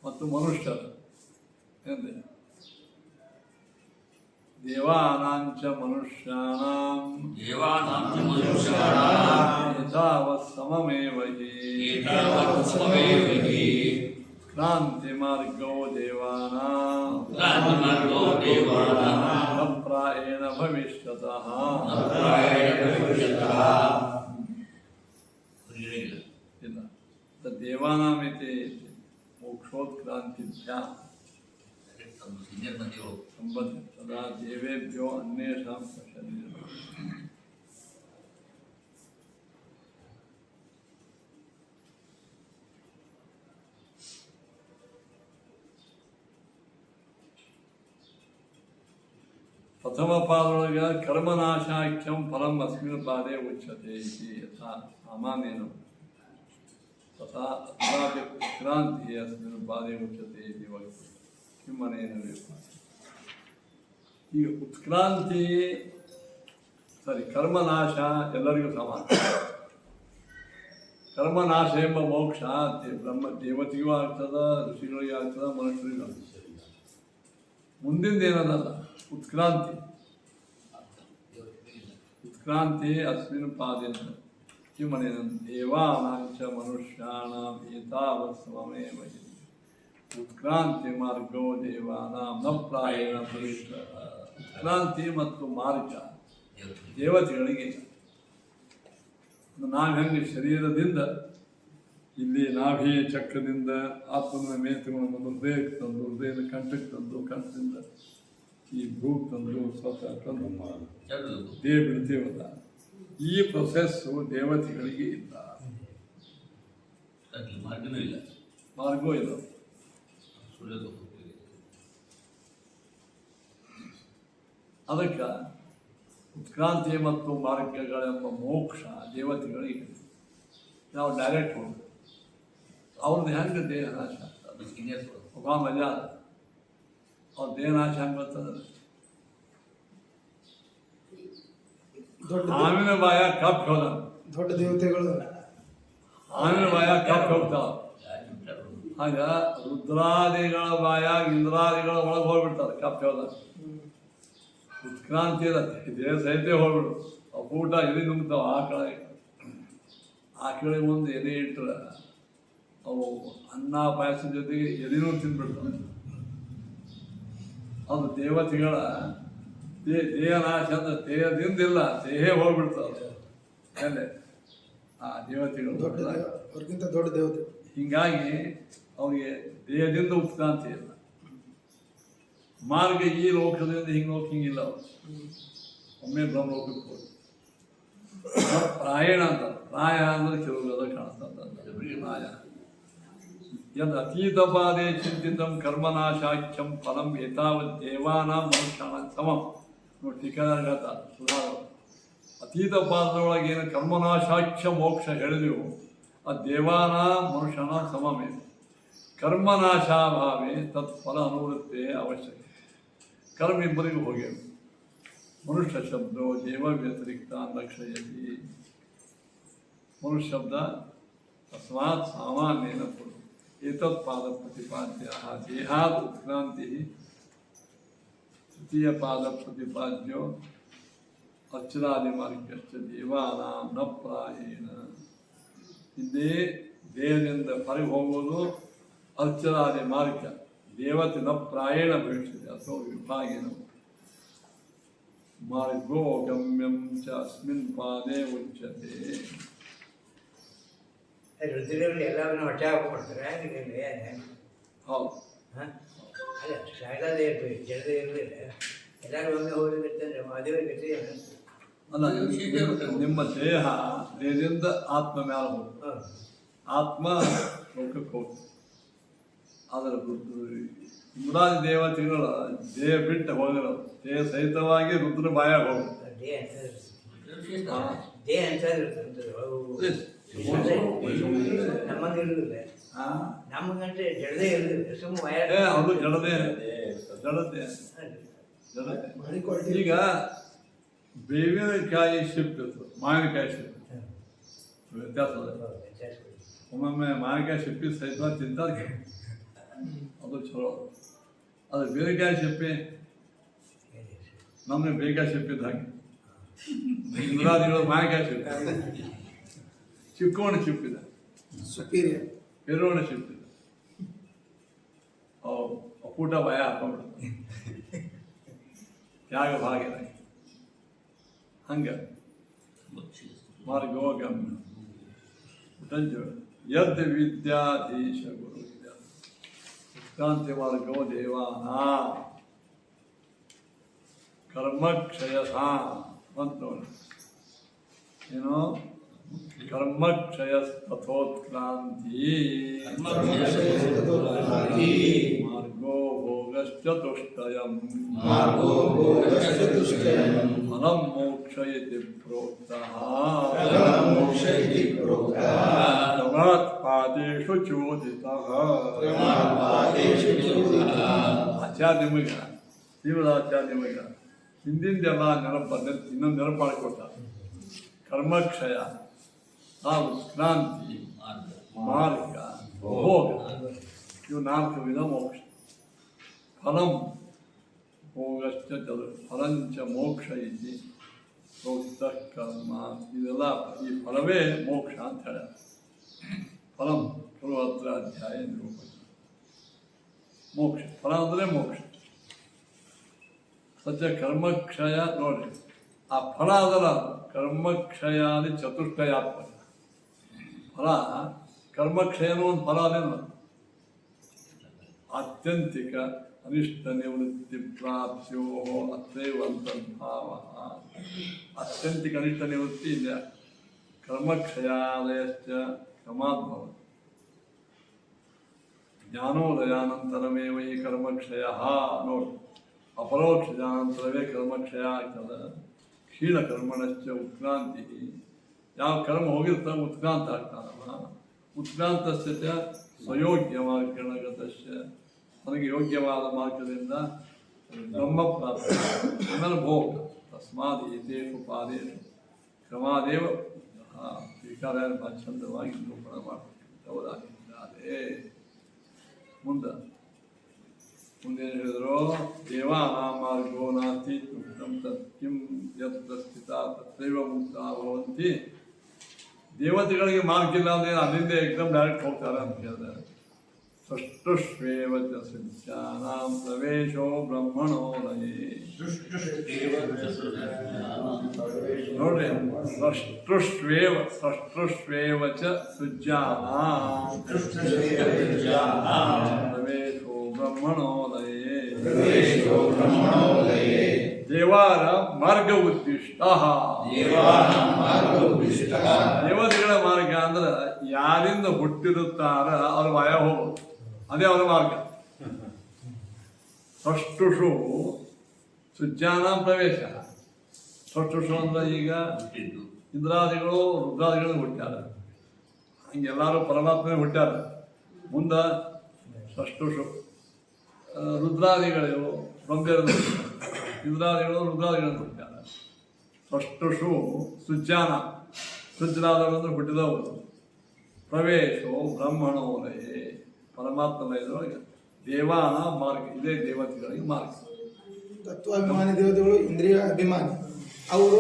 ಮತ್ತು ಮನುಷ್ಯರ ಎಂದೆ. ದೇವಾನಾಂಚ ಮನುಷ್ಯಾಣಾಂ ದೇವಾನಾಂ ಚ ಮನುಷ್ಯಾಣಾಂ ಯಥಾವತ್ ಸಮಮೇವ ಹಿ ಏತಾವತ್ ಸಮಮೇವ ಹಿ ಕ್ರಾಂತಿ ಮಾರ್ಗೋ ದೇವಾನಾಂ ಕ್ರಾಂತಿಮಾರ್ಗೋ ದೇವಾನಾಂ ನ ಪ್ರಾಯೇಣ ಭವಿಷ್ಯತಃ ನ ಪ್ರಾಯೇಣ ಭವಿಷ್ಯತಃ. ಇಲ್ಲ ದೇವಾನಾಂ ಇತಿ ಮೋಕ್ಷೋತ್ಕ್ರಾಂತಿಭ್ಯಾಂ ಸೀನಿಯರ್ ಮಂದಿಗಳು ಸಂಬಂಧ ಸದಾ ದೇವೇಭ್ಯೋ ಅನ್ಯೇಷಾಂ ಶರೀರ ಪ್ರಥಮ ಪಾದೊಳಗೆ ಕರ್ಮನಾಶಾಖ್ಯಂ ಫಲಂ ಅಸ್ಮಿನ್ ಪಾದೇ ಉಚ್ಯತೆ ಇತಿ ಯಥಾ ಸಾಮಾನ್ಯೇನ ತಥಾ ಅತ್ರಾಪಿ ಉತ್ಕ್ರಾಂತಿ ಅಸ್ಮಿನ್ ಪಾದೇ ಉಚ್ಯತೆ ಇತಿ ವಕ್ತು ಕಿಮ್ಮನೇನ ವಿಭಾತಿ. ಈಗ ಉತ್ಕ್ರಾಂತಿ ಕರ್ಮನಾಶ ಎಲ್ಲರಿಗೂ ಸಮಾನ. ಕರ್ಮನಾಶ ಎಂಬ ಮೋಕ್ಷ ಬ್ರಹ್ಮ ದೇವತೆಗೂ ಆಗ್ತದ, ಋಷಿಗಳಿಗೂ ಆಗ್ತದ, ಮನುಷ್ಯರಿಗೂ ಆಗ್ತದ. ಮುಂದಿಂದ ಏನದಲ್ಲ ಉತ್ಕ್ರಾಂತಿ. ಉತ್ಕ್ರಾಂತಿ ಅಸ್ಮಿನ್ ಪಾದೇನ ಕಿಮನೇನ ದೇವಾನಾಂಚ ಮನುಷ್ಯಾಣಾಂ ಏತಾವತ್ ಸಮಮೇವ ಹಿ ಉತ್ಕ್ರಾಂತಿ ಮಾರ್ಗೋ ದೇವಾನಾಂ ನ ಪ್ರಾಯೇಣ ಭವಿಷ್ಯತಃ. ಉತ್ಕ್ರಾಂತಿ ಮತ್ತು ಮಾರ್ಗ ದೇವತೆಗಳಿಗೆ. ನಾವು ಹೆಂಗೆ ಶರೀರದಿಂದ ಇಲ್ಲಿ ನಾಭಿ ಚಕ್ರದಿಂದ ಆತ್ಮನ ಮೇತುಗಳನ್ನು ಹೃದಯಕ್ಕೆ ತಂದು, ಹೃದಯದ ಕಂಠಕ್ಕೆ ತಂದು, ಕಂಠದಿಂದ ಈ ಭೂಕ್ ತಂದು ಸ್ವತಃ ತಂದು ದೇಹ ಬಿಡ್ತೀವಲ್ಲ, ಈ ಪ್ರೊಸೆಸ್ಸು ದೇವತೆಗಳಿಗೆ ಇಲ್ಲ, ಮಾರ್ಗನೂ ಇಲ್ಲ, ಮಾರ್ಗವೂ ಇಲ್ಲ. ಸುಳ್ಳದು ಅದಕ್ಕೆ ಉತ್ಕ್ರಾಂತಿ ಮತ್ತು ಮಾರ್ಗಗಳೆಂಬ ಮೋಕ್ಷ ದೇವತೆಗಳಿಗೆ ನಾವು ಡೈರೆಕ್ಟ್ ಹೋಗ್ಬೇಕು. ಅವ್ರದ್ದು ಹೆಂಗೆ ದೇಹ ನಾಶ ಆಗ್ತದೆ, ಸೀನಿಯರ್ಸ್ ಒಬ್ಬ ಮಜಾ ಅದ. ಅವ್ರ ದೇಹ ನಾಶ ಹೆಂಗೆ ಬರ್ತದೆ? ದೊಡ್ಡ ಹಾವಿನ ಬಾಯ ಕಪ್ಪು ಹೋದ, ದೊಡ್ಡ ದೇವತೆಗಳು ಹಾವಿನ ಬಾಯ ಕಪ್ಪು ಹೋಗ್ತಾವ. ಆಗ ರುದ್ರಾದಿಗಳ ಬಾಯಾಗ ಇಂದ್ರಾದಿಗಳ ಒಳಗೆ ಹೋಗ್ಬಿಡ್ತಾರೆ ಕಪ್ಪು ಹೋದ. ಉತ್ಕ್ರಾಂತಿ ಇರತ್ತೆ, ದೇಹ ಸಹಿತ ಹೋಗ್ಬಿಡು. ಅವು ಊಟ ಎಲೆ ನುಂಗ್ತಾವ. ಆಕಳಿಗೆ ಒಂದು ಎಲೆ ಇಟ್ಟರೆ ಅವು ಅನ್ನ ಪಾಯಸದ ಜೊತೆಗೆ ಎಲೆನೂ ತಿಂದ್ಬಿಡ್ತಾವೆ. ಅದು ದೇವತೆಗಳ ದೇಹ ನಾಶ ಅಂದ್ರೆ ದೇಹದಿಂದಿಲ್ಲ, ದೇಹ ಹೋಗ್ಬಿಡ್ತಾವೆ ಮೇಲೆ ಆ ದೇವತೆಗಳು. ದೊಡ್ಡ ಅವ್ರಿಗಿಂತ ದೊಡ್ಡ ದೇವತೆ. ಹೀಗಾಗಿ ಅವರಿಗೆ ದೇಹದಿಂದ ಉತ್ಕ್ರಾಂತಿ ಇಲ್ಲ. ಮಾರ್ಗ ಈ ಲೋಕದಿಂದ ಹಿಂಗಿಲ್ಲ. ಅವರು ಒಮ್ಮೆ ಬ್ರಹ್ಮಲೋಕಕ್ಕೆ ಹೋಗಿ ಪ್ರಾಯಣ ಅಂತ. ಪ್ರಾಯ ಅಂದ್ರೆ ಕೆಲವು ಕಾಣಿಸ್ತದೆ. ಪ್ರಾಯ ಯದ್ ಅತೀತಪಾದೇ ಚಿಂತಿತಂ ಕರ್ಮನಾಶಾಖ್ಯಂ ಫಲಂ ಏತಾವತ್ ದೇವಾನಾಂ ಮನುಷ್ಯಾಣಾಂ ಸಮಂ. ನೋಡಿ ಟೀಕಾದಾರ ಹೇಳ್ತಾರೆ ಸುಧಾರ. ಅತೀತ ಪಾದದೊಳಗೆ ಏನು ಕರ್ಮನಾಶಾಖ್ಯ ಮೋಕ್ಷ ಹೇಳಿದೆವು, ಆ ದೇವಾನಾಂ ಮನುಷ್ಯಾಣಾಂ ಸಮಮೇ. ಕರ್ಮನಾಶಾಭಾವೇ ತತ್ ಫಲ ಅನುವೃತ್ತೆ ಅವಶ್ಯಕ. ಕರ್ಮ ಇಬ್ಬರಿಗೂ ಹೋಗ್ಯಾವ. ಮನುಷ್ಯ ಶಬ್ದೋ ದೇವ ವ್ಯತಿರಿಕ್ತ ಲಕ್ಷಯತಿ. ಮನುಷ್ಯ ಶಬ್ದ ತಸ್ಮಾತ್ ಸಾಮಾನ್ಯೇನ ಪುರು ಏತತ್ ಪಾದ ಪ್ರತಿಪಾದ್ಯ ದೇಹಾದ್ ಉತ್ಕ್ರಾಂತಿ. ತೃತೀಯ ಪಾದ ಪ್ರತಿಪಾದ್ಯೋ ಅಚ್ಚರಾದಿ ಮಾರ್ಗಶ್ಚ ದೇವಾನಾಂ ನ ಪ್ರಾಯೇಣ. ಇಲ್ಲಿ ದೇಹದಿಂದ ಹೊರಗೆ ಹೋಗೋದು ಅಚ್ಚರಾದಿ ಮಾರ್ಗ. ದೇವತೆ ನ ಪ್ರಾಯೇಣ ಭವಿಷ್ಯತೆ ಅಥವಾ ವಿಭಾಗೇನ. ಮಾರ್ಗೋ ಗಮ್ಯಂ ಚ ಅಸ್ಮಿನ್ ಪಾದೇ ಉಚ್ಯತೆ. ರುದ್ರರಲ್ಲಿ ಎಲ್ಲರನ್ನು ಹೊಟ್ಟೆ ಹಾಕೊಂಡ್ಬಿಡ್ತಾರೆ. ಹೌದು. ಹಾಂ ಅಲ್ಲ, ಸಾಯದೇ ಇರ್ಬೇಕು, ಜಡದೇ ಇರಲಿಲ್ಲ. ಎಲ್ಲರೂ ಒಮ್ಮೆ ಹೋಗಿರ್ತಾರೆ, ಅದೇ ಗತಿ. ಅಲ್ಲ, ನಿಮ್ಮ ದೇಹದಿಂದ ಆತ್ಮ ಮ್ಯಾಲ ಹೋಗ್ತದೆ. ಆತ್ಮ ಲೋಕಕ್ಕೆ ಹೋಗ್ತದೆ. ಅದರ ಇಂದ್ರಾದಿ ದೇವತೆಗಳು ದೇಹ ಬಿಟ್ಟು ಹೋಗಿರೋದು. ದೇಹ ಸಹಿತವಾಗಿ ರುದ್ರ ಬಾಯಾಗ ಹೋಗ್ತದೆ. ದೇಹ ಅಂತ ನಮ್ಮಂಗೆ ಇರುದಿಲ್ಲ. ನಮಗಂటే ಜಡದೇ ಇರುದಿಲ್ಲ, ಸುಮ್ಮನೆ ಅದು ಜಡದೆ. ಈಗ ಬೇವಿನಕಾಯಿ ಶಿಪ್ ಇರ್ತದೆ, ಮಾವಿನಕಾಯಿ ಶಿಪ್ ವ್ಯತ್ಯಾಸ ಅದ. ಒಮ್ಮೊಮ್ಮೆ ಮಾವಿನಕಾಯಿ ಶಿಪ್ಪಿ ಸಹಿತ ತಿಂತಾರೆ, ಅದು ಚಲೋ. ಅದು ಬೇರೆಕಾಯಿ ಶಿಪ್ಪಿ ನಮಗೆ ಬೇಗ ಶಿಪ್ಪಿದ್ದ ಹಾಗೆ ಇಂದ್ರಾದಿಗಳು ಮಾಯಕ ಶಿಪ್ಪ ಚಿಕ್ಕೋಣ ಶಿಪ್ಪಿದ ಸುಪೀರಿಯರ್ ಪೆರೋಣ ಶಿಪ್ಪಿದ ಒಕ್ಕೂಟ ಭಯ ಹಾಕೊಂಡ್ಬಿಡ ತ್ಯಾಗ ಭಾಗ್ಯ ಹಂಗೆ ಮಾರ್ಗೋಗಮ್ಯ ಯದ್ ವಿದ್ಯಾಧೀಶ ಗುರು ಕ್ರಾಂತಿ ಮಾರ್ಗೋ ದೇವಾನ ಕರ್ಮಕ್ಷಯ ಅಂತ ಏನೋ ಕರ್ಮಕ್ಷಯ ತಥೋತ್ಕ್ರಾಂತಿ ಮಾರ್ಗೋ ಭೋಗಶ್ಚತುಷ್ಟಯಂ ಫಲಂ ಮೋಕ್ಷ ಇತಿ ಪ್ರೋಕ್ತಃ ಪಾದೇಶು ಚೋದಿತಃ ಆಚಾರ್ಯ ನಿಮಗ ತೀವ್ರ ಆಚಾರ್ಯ ನಿಮಗ ಹಿಂದಿಂದೆಲ್ಲ ಇನ್ನೊಂದು ನೆನಪು ಮಾಡಿಕೊಡ್ತಾರೆ ಕರ್ಮಕ್ಷಯ ಉತ್ಕ್ರಾಂತಿ ಮಾರ್ಗ ಭೋಗ ಇವು 4 ವಿಧ ಮೋಕ್ಷ ಫಲಂ ಭೋಗಶ್ಚ ಫಲಂಚ ಮೋಕ್ಷ ಇತಿ ಪ್ರೋಕ್ತ ಕರ್ಮ ಇದೆಲ್ಲ ಈ ಫಲವೇ ಮೋಕ್ಷ ಅಂತ ಹೇಳ್ಯಾರ ಫಲಂ ಪೂರ್ವತ್ರ ಅಧ್ಯಾಯ ನಿರೂಪಣೆ ಮೋಕ್ಷ ಫಲ ಅಂದರೆ ಮೋಕ್ಷ ಸತ್ಯ ಕರ್ಮಕ್ಷಯ ನೋಡ್ರಿ ಆ ಫಲ ಅದರ ಕರ್ಮಕ್ಷಯಾನಿ ಚತುಷ್ಟಯಾತ್ಮಕ ಫಲ ಕರ್ಮಕ್ಷಯನೂ ಒಂದು ಫಲ ಅದೇನು ಆತ್ಯಂತಿಕ ಅನಿಷ್ಟ ನಿವೃತ್ತಿ ಪ್ರಾಪ್ಸ್ಯೋ ಅತ್ರೈವ ಅಂತರ್ಭಾವ ಆತ್ಯಂತಿಕ ಅನಿಷ್ಟ ನಿವೃತ್ತಿ ಇದೆ ಕರ್ಮಕ್ಷಯಾಲಯಶ್ಚ ಕ್ರಮಾದ್ಭವ ಜ್ಞಾನೋದಯಾನಂತರಮೇವ ಈ ಕರ್ಮಕ್ಷಯ ನೋಡಿ ಅಪರೋಕ್ಷ ಜ್ಞಾನಾಂತರವೇ ಕರ್ಮಕ್ಷಯ ಆಗ್ತದೆ ಕ್ಷೀಣ ಕರ್ಮಣಶ್ಚ ಉತ್ಕ್ರಾಂತಿ ಯಾವ ಕರ್ಮ ಹೋಗಿರ್ತಾನೆ ಉತ್ಕ್ರಾಂತ ಆಗ್ತಾನಲ್ಲ ಉತ್ಕ್ರಾಂತಸ್ಯ ಸ್ವಯೋಗ್ಯ ಮಾರ್ಗಣಗತಶ್ಚ ನನಗೆ ಯೋಗ್ಯವಾದ ಮಾರ್ಗದಿಂದ ಬ್ರಹ್ಮ ಪ್ರಾಪ್ತಿ ಆಮೇಲೆ ಭೋಗ ತಸ್ಮಾತ್ ಏತೇಷು ಪಾದೇಶು ಕ್ರಮಾದೇವ ಸ್ವೀಕಾರ ಚಂದವಾಗಿ ನಿರೂಪಣೆ ಮಾಡಬೇಕಾಗಿದ್ದಾರೆ ಮುಂದೇನು ಹೇಳಿದ್ರು ದೇವಾನಾಂ ಮಾರ್ಗೋ ನಾಸ್ತಿ ಉಕ್ತಂ ತತ್ಕಿಂ ಯತ್ರ ಸ್ಥಿತಾ ತತ್ರೈವ ಮುಕ್ತಾ ಭವಂತಿ ದೇವತೆಗಳಿಗೆ ಮಾರ್ಗ ಇಲ್ಲ ಅಂದ್ರೆ ಅಲ್ಲಿಂದ ಏಕದಮ್ ಡೈರೆಕ್ಟ್ ಹೋಗ್ತಾರೆ ಅಂತ ಹೇಳಿದ್ದಾರೆ ಸೃಷ್ಟುಷ್ವೇವ ಚ ಸಿದ್ಧಾನಾಂ ಪ್ರವೇಶೋ ಬ್ರಹ್ಮಣೋಲಯೇ ನೋಡ್ರಿ ಸೃಷ್ಟುಷ್ವೇವ ಚ ಸೃಜ್ಯಾನಾಂ ಪ್ರವೇಶೋ ಬ್ರಹ್ಮಣೋಲಯೇ ದೇವಾರ ಮಾರ್ಗ ಉದ್ದಿಷ್ಟ ದೇವತೆಗಳ ಮಾರ್ಗ ಅಂದ್ರೆ ಯಾರಿಂದ ಹುಟ್ಟಿರುತ್ತಾರ ಅವ್ರ ಭಯ ಹೋಗೋದು ಅದೇ ಅವರ ಮಾರ್ಗ ಷಷ್ಟುಷು ಸುಜ್ಞಾನ ಪ್ರವೇಶ ಷಷ್ಟುಷು ಅಂದ್ರೆ ಈಗ ಇಂದ್ರಾದಿಗಳು ರುದ್ರಾದಿಗಳು ಹುಟ್ಟ್ಯಾರ ಹಂಗೆಲ್ಲರೂ ಪರಮಾತ್ಮನೇ ಹುಟ್ಟ್ಯಾರ ಮುಂದೆ ಷಷ್ಟುಷು ರುದ್ರಾದಿಗಳು ಬ್ರಹ್ಮದೇವರು ಇಂದ್ರಾದಿಗಳು ರುದ್ರಾದಿಗಳನ್ನು ಹುಟ್ಟ್ಯಾರ ಷಷ್ಟುಷು ಸುಜ್ಞಾನ ಸುಜ್ಞಾದವರು ಹುಟ್ಟಿದವರು ಪ್ರವೇಶೋ ಬ್ರಹ್ಮಣೋಲಯೇ ಪರಮಾತ್ಮನೊಳಗೆ ದೇವಾನ ಮಾರ್ಗ ಇದೇ ದೇವತೆಗಳಿಗೆ ಮಾರ್ಗ ತತ್ವಾಭಿಮಾನಿ ದೇವತೆಗಳು ಇಂದ್ರಿಯ ಅಭಿಮಾನಿ ಅವರು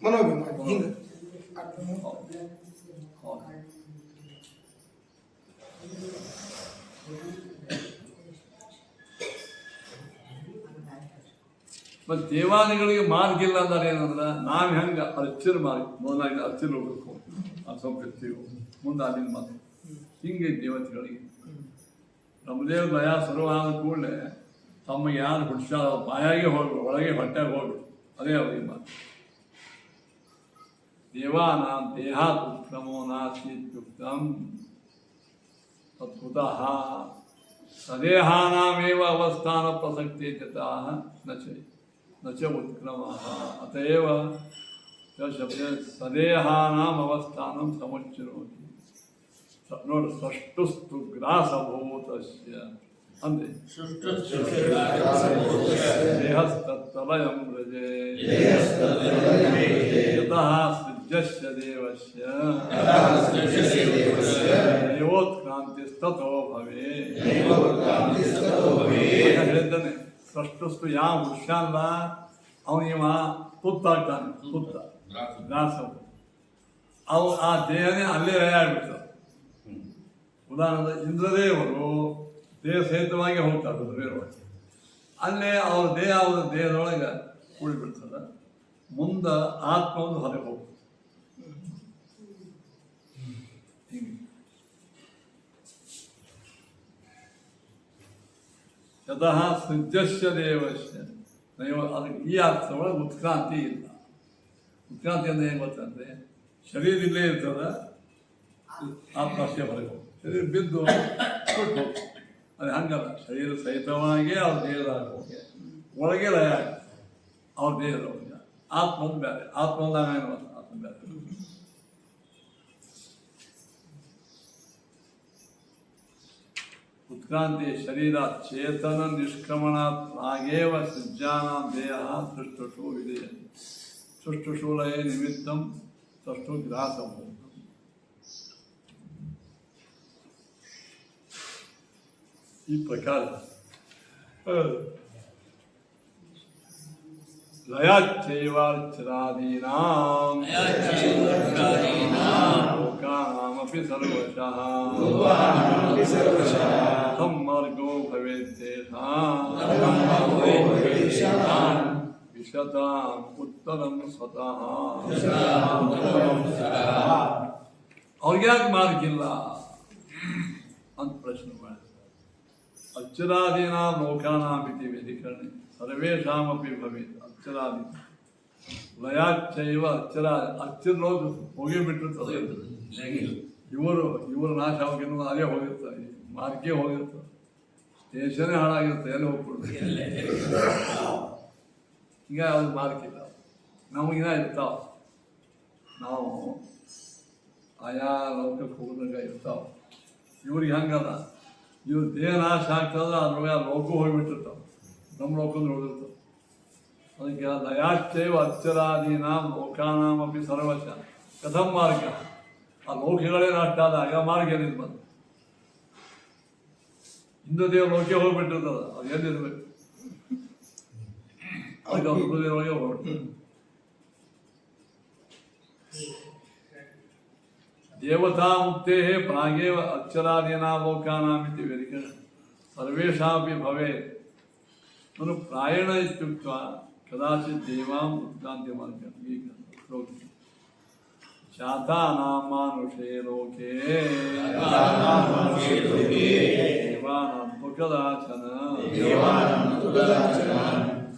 ಮನೋಭಿಮಾನಿ ಹಿಂಗೆ ಮತ್ತು ದೇವಾನಿಗಳಿಗೆ ಮಾರ್ಗ ಇಲ್ಲ ಅಂದ್ರೆ ಏನಂದ್ರೆ ನಾವು ಹೆಂಗೆ ಅರ್ಚರ್ ಮಾರ್ಗ ಮೊದಲಾಗಿ ಅರ್ಚರ್ ಹೋಗ್ಬೇಕು ಆ ಸಂಪಿರ್ತೀವಿ ಮುಂದೆ ಅಲ್ಲಿಂದ ಮಾತು ಹಿಂಗೆ ದೇವತೆಗಳಿಗೆ ನಮ್ಮದೇವ್ ದಯ ಶುರುವಾದ ಕೂಡಲೇ ತಮಗೆ ಯಾರು ಹುಡ್ಸಾರ ಬಾಯಾಗೆ ಹೋಗ್ರು ಒಳಗೆ ಹೊಟ್ಟೆಗೆ ಹೋಗ್ರು ಅದೇ ಅವರಿಗೆ ಮಾತು ದೇವಾನಾಂ ದೇಹಾತ್ ಉತ್ಕ್ರಮೋ ನಾಸ್ತಿತ್ಯುಕ್ತಂ ತತ್ಕುತಃ ಸದೇಹಾನಾಮೇವ ಅವಸ್ಥಾನ ಪ್ರಸಕ್ತಿ ತತಃ ನ ಚ ಉತ್ಕ್ರಮಃ ಅತಏವ ಶಬ್ದ ಸದೇಹಾನಾಂ ಅವಸ್ಥಾನಂ ಸಮುಚ್ಚರೋತಿ ನೋಡಿ ಷಷ್ಟುಸ್ತು ಗ್ರಾಸಭೂತಸ್ಯ ಅಂದೆ ದೇಹಸ್ತಲಯಂ ವ್ರಜೆ ಯತಃ ಸೃಜ್ಯಸ್ಯ ದೇವಸ್ಯ ದೇವೋತ್ಕ್ರಾಂತಿಸ್ತತೋ ಭವೇ ಹೇಳಿದ್ದಾನೆ ಷಷ್ಟುಸ್ತು ಯಾವ ವೃಕ್ಷ ಅಲ್ಲ ಅವನಿವ ತುತ್ತಾಗ್ತಾನೆ, ತುತ್ತ ದಾಸ. ಅವು ಆ ದೇಹನೇ ಅಲ್ಲೇ ಲಯ ಆಗ್ಬಿಡ್ತದೆ. ಉದಾಹರಣೆ ಇಂದ್ರದೇವರು ದೇಹ ಸಹಿತವಾಗಿ ಹೋಗ್ತಾರೆ ರುದ್ರದೇವರೊಳಗೆ. ಅಲ್ಲೇ ಅವ್ರ ದೇಹದೊಳಗೆ ಕೂಡಿಬಿಡ್ತದೆ. ಮುಂದೆ ಆತ್ಮ ಒಂದು ಹೊರಗೆ ಹೋಗ್ತದೆ. ಯತಃ ಸೃಜ್ಯಸ್ಯ ದೇವಸ್ಯ ಅದಕ್ಕೆ ಈ ಅರ್ಥದೊಳಗೆ ಉತ್ಕ್ರಾಂತಿ ಇಲ್ಲ. ಉತ್ಕ್ರಾಂತಿ ಅಂದರೆ ಏನು ಗೊತ್ತಂದರೆ ಶರೀರ ಇಲ್ಲೇ ಇರ್ತದೆ, ಆತ್ಮಹತ್ಯೆ ಹೊರಗೆ ಹೋಗ್ತದೆ. ಶರೀರ ಬಿದ್ದು ಕೊಟ್ಟು ಹೋಗ್ತದೆ. ಅದು ಹಂಗಲ್ಲ, ಶರೀರ ಸಹಿತವಾಗಿ ಅವ್ರ ದೇಹದಾಗ ಹೋಗಿ ಒಳಗೆ ಲಯ ಆಗ್ತದೆ. ಅವ್ರ ದೇಹದೊಳಗೆ ಆತ್ಮ ಒಂದು ಬೇರೆ, ಆತ್ಮ ಒಂದಾಗ ಏನಲ್ಲ, ಆತ್ಮ ಬೇರೆ. ಉತ್ಕ್ರಾಂತಿ ಶರೀರ ಚೇತನ ನಿಷ್ಕ್ರಮಣಾತ್ ಪ್ರಾಗೇವ ಸೃಜ್ಯಾನಾಂ ದೇಹ ಸೃಷ್ಟುಷು ವಿಧೇಯ ಸೃಷ್ಟುಷು ಲಯೇ ನಿಮಿತ್ತಂ ಸೃಷ್ಟು ಗ್ರಾಸಂ. ಈ ಪ್ರಕಾರ ಲಯಾಚ್ಚೈವಾರ್ಚರಾದೀನಾಂ ಲೋಕಾನಾಮಪಿ ಸರ್ವಶಃ ಸಂಮಾರ್ಗೋ ಭವೇತ್ತೇಷಾಂ ವಿಶತಾಂ ಉತ್ತರಂ ಸ್ವತಃ. ಅವ್ರಿಗ್ಯಾಕೆ ಮಾರ್ಗಿಲ್ಲ ಅಂತ ಪ್ರಶ್ನೆ ಮಾಡಿ. ಅಚ್ಚರಾದೀನಾಂ ಲೋಕಾನಾಮಿತಿ ವ್ಯಧಿಕರಣೆ ಸರ್ವೇಷಾಮಪಿ ಭವೇತ್. ಅಚ್ಚರಾದಿ ಲಯಾಚ್ಚೈವ ಅಚ್ಚರ ಲೋಕ ಹೋಗಿಬಿಟ್ಟಿರ್ತದೆ. ಇವರು ನಾಶ ಹೋಗಿರೋ ಅದೇ ಹೋಗಿರ್ತಾರೆ, ಮಾರ್ಗೇ ಹೋಗಿರ್ತಾರೆ, ಸ್ಟೇಷನೇ ಹಾಳಾಗಿರುತ್ತೆ, ಎಲ್ಲಿ ಹೋಗ್ಬಿಡ್ತಾರೆ. ಈಗ ಅದು ಮಾರ್ಕಿಲ್ಲ. ನಮಗಿನ ಇರ್ತಾವೆ, ನಾವು ಆಯಾ ಲೋಕಕ್ಕೆ ಹೋಗೋದಾಗ ಇರ್ತಾವೆ. ಇವ್ರಿಗೆ ಹಂಗಲ್ಲ, ಇವ್ರ ದೇಹ ನಾಶ ಆಗ್ತದ್ರೆ ಅದ್ರೊಳಗೆ ಲೋಕ ಹೋಗಿಬಿಟ್ಟಿರ್ತಾವೆ, ನಮ್ಮ ಲೋಕದಲ್ಲಿ ಹೋಗಿರ್ತಾವೆ. ಅದಕ್ಕೆ ಲಯಾಚ್ಚೈವ ಅಚ್ಚರಾದೀನಾಂ ಲೋಕಾನಾಮಪಿ ಸರ್ವಶ ಕಥಂ ಮಾರ್ಗ. ಆ ಲೋಕಗಳೇ ನಷ್ಟ ಆದಾಗ ಮಾರ್ಗ ಎಲ್ಲಿಂದ ಬಂದು ಇಂದು ದೇವ ಲೋಕೆ ಹೋಗ್ಬಿಟ್ಟಿರ್ತದ, ಅದು ಎಲ್ಲಿರ್ಬೇಕು? ಅದಕ್ಕೆ ಅವ್ರ ದೇವರಿಗೆ ಹೋಗ್ಬಿಟ್ಟು ದೇವತಾ ಮುಕ್ತೇ ಪ್ರಾಗೇವ ಅಚ್ಚರಾದೀನಾಂ ಲೋಕಾನಾಮಿತಿ ವ್ಯಧಿಕರಣ ಸರ್ವೇಷಾಮಪಿ ಭವೇತ್. ನಾನು ಪ್ರಾಯಣ ಇತ್ಯುಕ್ತ ಕದಾಚಿತ್ ದೇವಾಂ ಉತ್ಕ್ರಾಂತಿ ಮಾರ್ಗ. ಈಗ ಶ್ಲೋಕ ಶಾತಾನಾಂ ಮಾನುಷೇ ಲೋಕೆ ದೇವಾನಾಂ ತು ಕದಾಚನ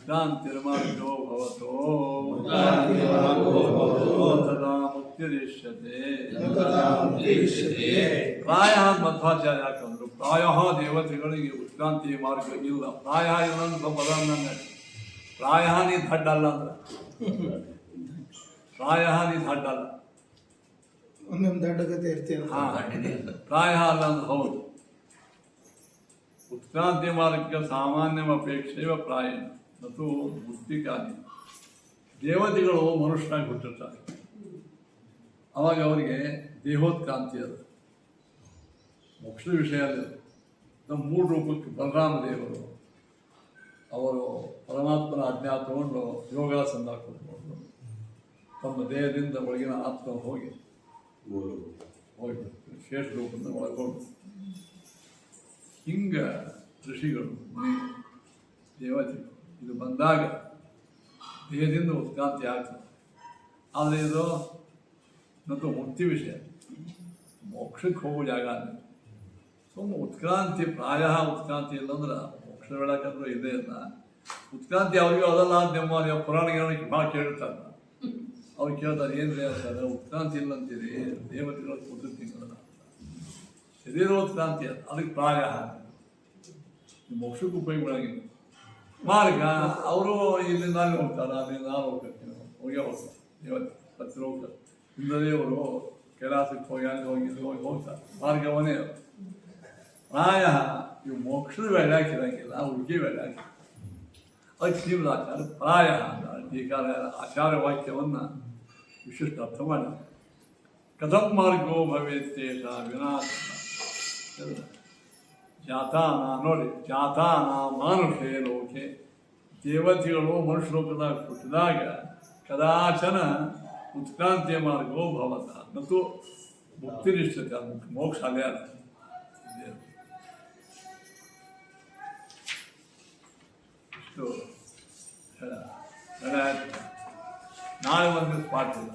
ಕ್ರಾಂತಿರ್ಮಾರ್ಗೋ ಭವತೋ ತದಾ ಮುಕ್ತಿರಿಷ್ಯತೆ. ಪ್ರಾಯ ಮಧ್ವಾಚಾರ್ಯ ಯಾಕಂದ್ರು ಪ್ರಾಯ ದೇವತೆಗಳಿಗೆ ಉತ್ಕ್ರಾಂತಿ ಮಾರ್ಗ ಇಲ್ಲ. ಪ್ರಾಯ ಇನ್ನೊಂದು ಪದ ಪ್ರಾಯ ನೀ ದಡ್ಡಲ್ಲ ಅಂದ್ರೆ ಪ್ರಾಯ ನೀ ದಡ್ಡಲ್ಲ, ಒಂದೊಂದು ದಡ್ಡಗತೆ ಇರ್ತೀರ. ಪ್ರಾಯ ಅಲ್ಲ ಅಂದ್ರೆ ಹೌದು. ಉತ್ಕ್ರಾಂತಿ ಮಾರ್ಗಕ್ಕೆ ಸಾಮಾನ್ಯ ಅಪೇಕ್ಷೆಯ ಪ್ರಾಯಣ ಮತ್ತು ಮುಕ್ತಿಕಾದಿ. ದೇವತೆಗಳು ಮನುಷ್ಯನಾಗಿ ಹುಟ್ಟಿರ್ತಾರೆ, ಅವಾಗ ಅವರಿಗೆ ದೇಹೋತ್ಕ್ರಾಂತಿ ಅದು ಮೋಕ್ಷದ ವಿಷಯ ಅಲ್ಲ. ನಮ್ಮ ಮೂರು ರೂಪಕ್ಕೆ ಬಲರಾಮ ದೇವರು ಅವರು ಪರಮಾತ್ಮನ ಆಜ್ಞಾ ತಗೊಂಡು ಯೋಗಾಸನ ಕೂತ್ಕೊಂಡು ತಮ್ಮ ದೇಹದಿಂದ ಒಳಗಿನ ಆತ್ಮ ಹೋಗಿಬಿಡ್ತಾರೆ, ಶೇಷ ರೂಪದಿಂದ ಒಳಗೊಂಡು. ಹಿಂಗೆ ಋಷಿಗಳು ದೇವತೆಗಳು ಇದು ಬಂದಾಗ ದೇಹದಿಂದ ಉತ್ಕ್ರಾಂತಿ ಆಗ್ತದೆ. ಆದರೆ ಇದು ಮತ್ತು ಮುಕ್ತಿ ವಿಷಯ, ಮೋಕ್ಷಕ್ಕೆ ಹೋಗೋ ಜಾಗ ಅಲ್ಲ. ಸುಮ್ಮನೆ ಉತ್ಕ್ರಾಂತಿ ಪ್ರಾಯ ಉತ್ಕ್ರಾಂತಿ ಇಲ್ಲಂದ್ರೆ ಮೋಕ್ಷ ಹೇಳಕ್ಕಂದ್ರೂ ಇದೇ ಇಲ್ಲ. ಉತ್ಕ್ರಾಂತಿ ಅವ್ರಿಗೂ ಅದಲ್ಲ ಅಂತ ನಿಮ್ಮ ಪುರಾಣ ಜ್ಞಾನಕ್ಕೆ ಭಾಳ ಕೇಳಿರ್ತಾರೆ. ಅವ್ರು ಕೇಳ್ತಾರೆ, ಏನು ಹೇಳ್ತಾರೆ ಉತ್ಕ್ರಾಂತಿ ಇಲ್ಲ ಅಂತೀರಿ, ದೇವತೆಗಳು ಕೂತಿರ್ತೀನಲ್ಲ, ಶರೀರೋತ್ಕ್ರಾಂತಿ ಅಲ್ಲ, ಅದಕ್ಕೆ ಪ್ರಾಯ ಮೋಕ್ಷಕ್ಕೆ ಉಪಯೋಗ ಮಾಡಂಗಿಲ್ಲ. ಮಾರ್ಗ ಅವರು ಇಲ್ಲಿಂದ ಅಲ್ಲಿ ಹೋಗ್ತಾರೆ, ಅಲ್ಲಿಂದ ನಾನು ಹೋಗ್ತೀನಿ, ಹೋಗೇ ಹೋಗ್ತಾರೆ. ದೇವತೆ ಹತ್ತಿರ ಹೋಗ್ತಾರೆ. ಇಂದ್ರದೇವರು ಕೈಲಾಸಕ್ಕೆ ಹೋಗಿ ಅಲ್ಲಿ ಹೋಗಿ ಇಲ್ಲಿ ಹೋಗಿ ಹೋಗ್ತಾರೆ. ಮಾರ್ಗವನ್ನೇ ಪ್ರಾಯ ಇವು ಮೋಕ್ಷದ ವೇಳೆ ಹಾಕಿರಂಗಿಲ್ಲ, ಹುಡುಗಿ ವೇಳೆ ಹಾಕಿ ಅದಕ್ಕೆ ಶ್ರೀಮದಾಚಾರ್ಯ ಪ್ರಾಯ ಅಂತ ಟೀಕಾರ ಆಚಾರ್ಯ ವಾಕ್ಯವನ್ನು ವಿಶಿಷ್ಟ ಅರ್ಥ ಮಾಡಿದ್ದಾರೆ. ಕಥಂ ಮಾರ್ಗೋ ಭವೇತ್ತೇಷ ವಿನಾಶ ಜಾತಾನ ನೋಡಿ ಜಾತಾನ ಮಾನುಷೇ ಲೋಕೆ ದೇವತೆಗಳು ಮನುಷ್ಯಲೋಕದಾಗ ಹುಟ್ಟಿದಾಗ ಕದಾಚನ ಉತ್ಕ್ರಾಂತಿಯ ಮಾರ್ಗವೋ ಭವತ ಮತ್ತು ಮುಕ್ತಿನಿಷ್ಠತೆ ಅದು ಮೋಕ್ಷ ಅದೇ ಅಲ್ಲ. ಇಷ್ಟು ಹೇಳ ನಾಳೆ ಒಂದು ಪಾಠ ಇಲ್ಲ.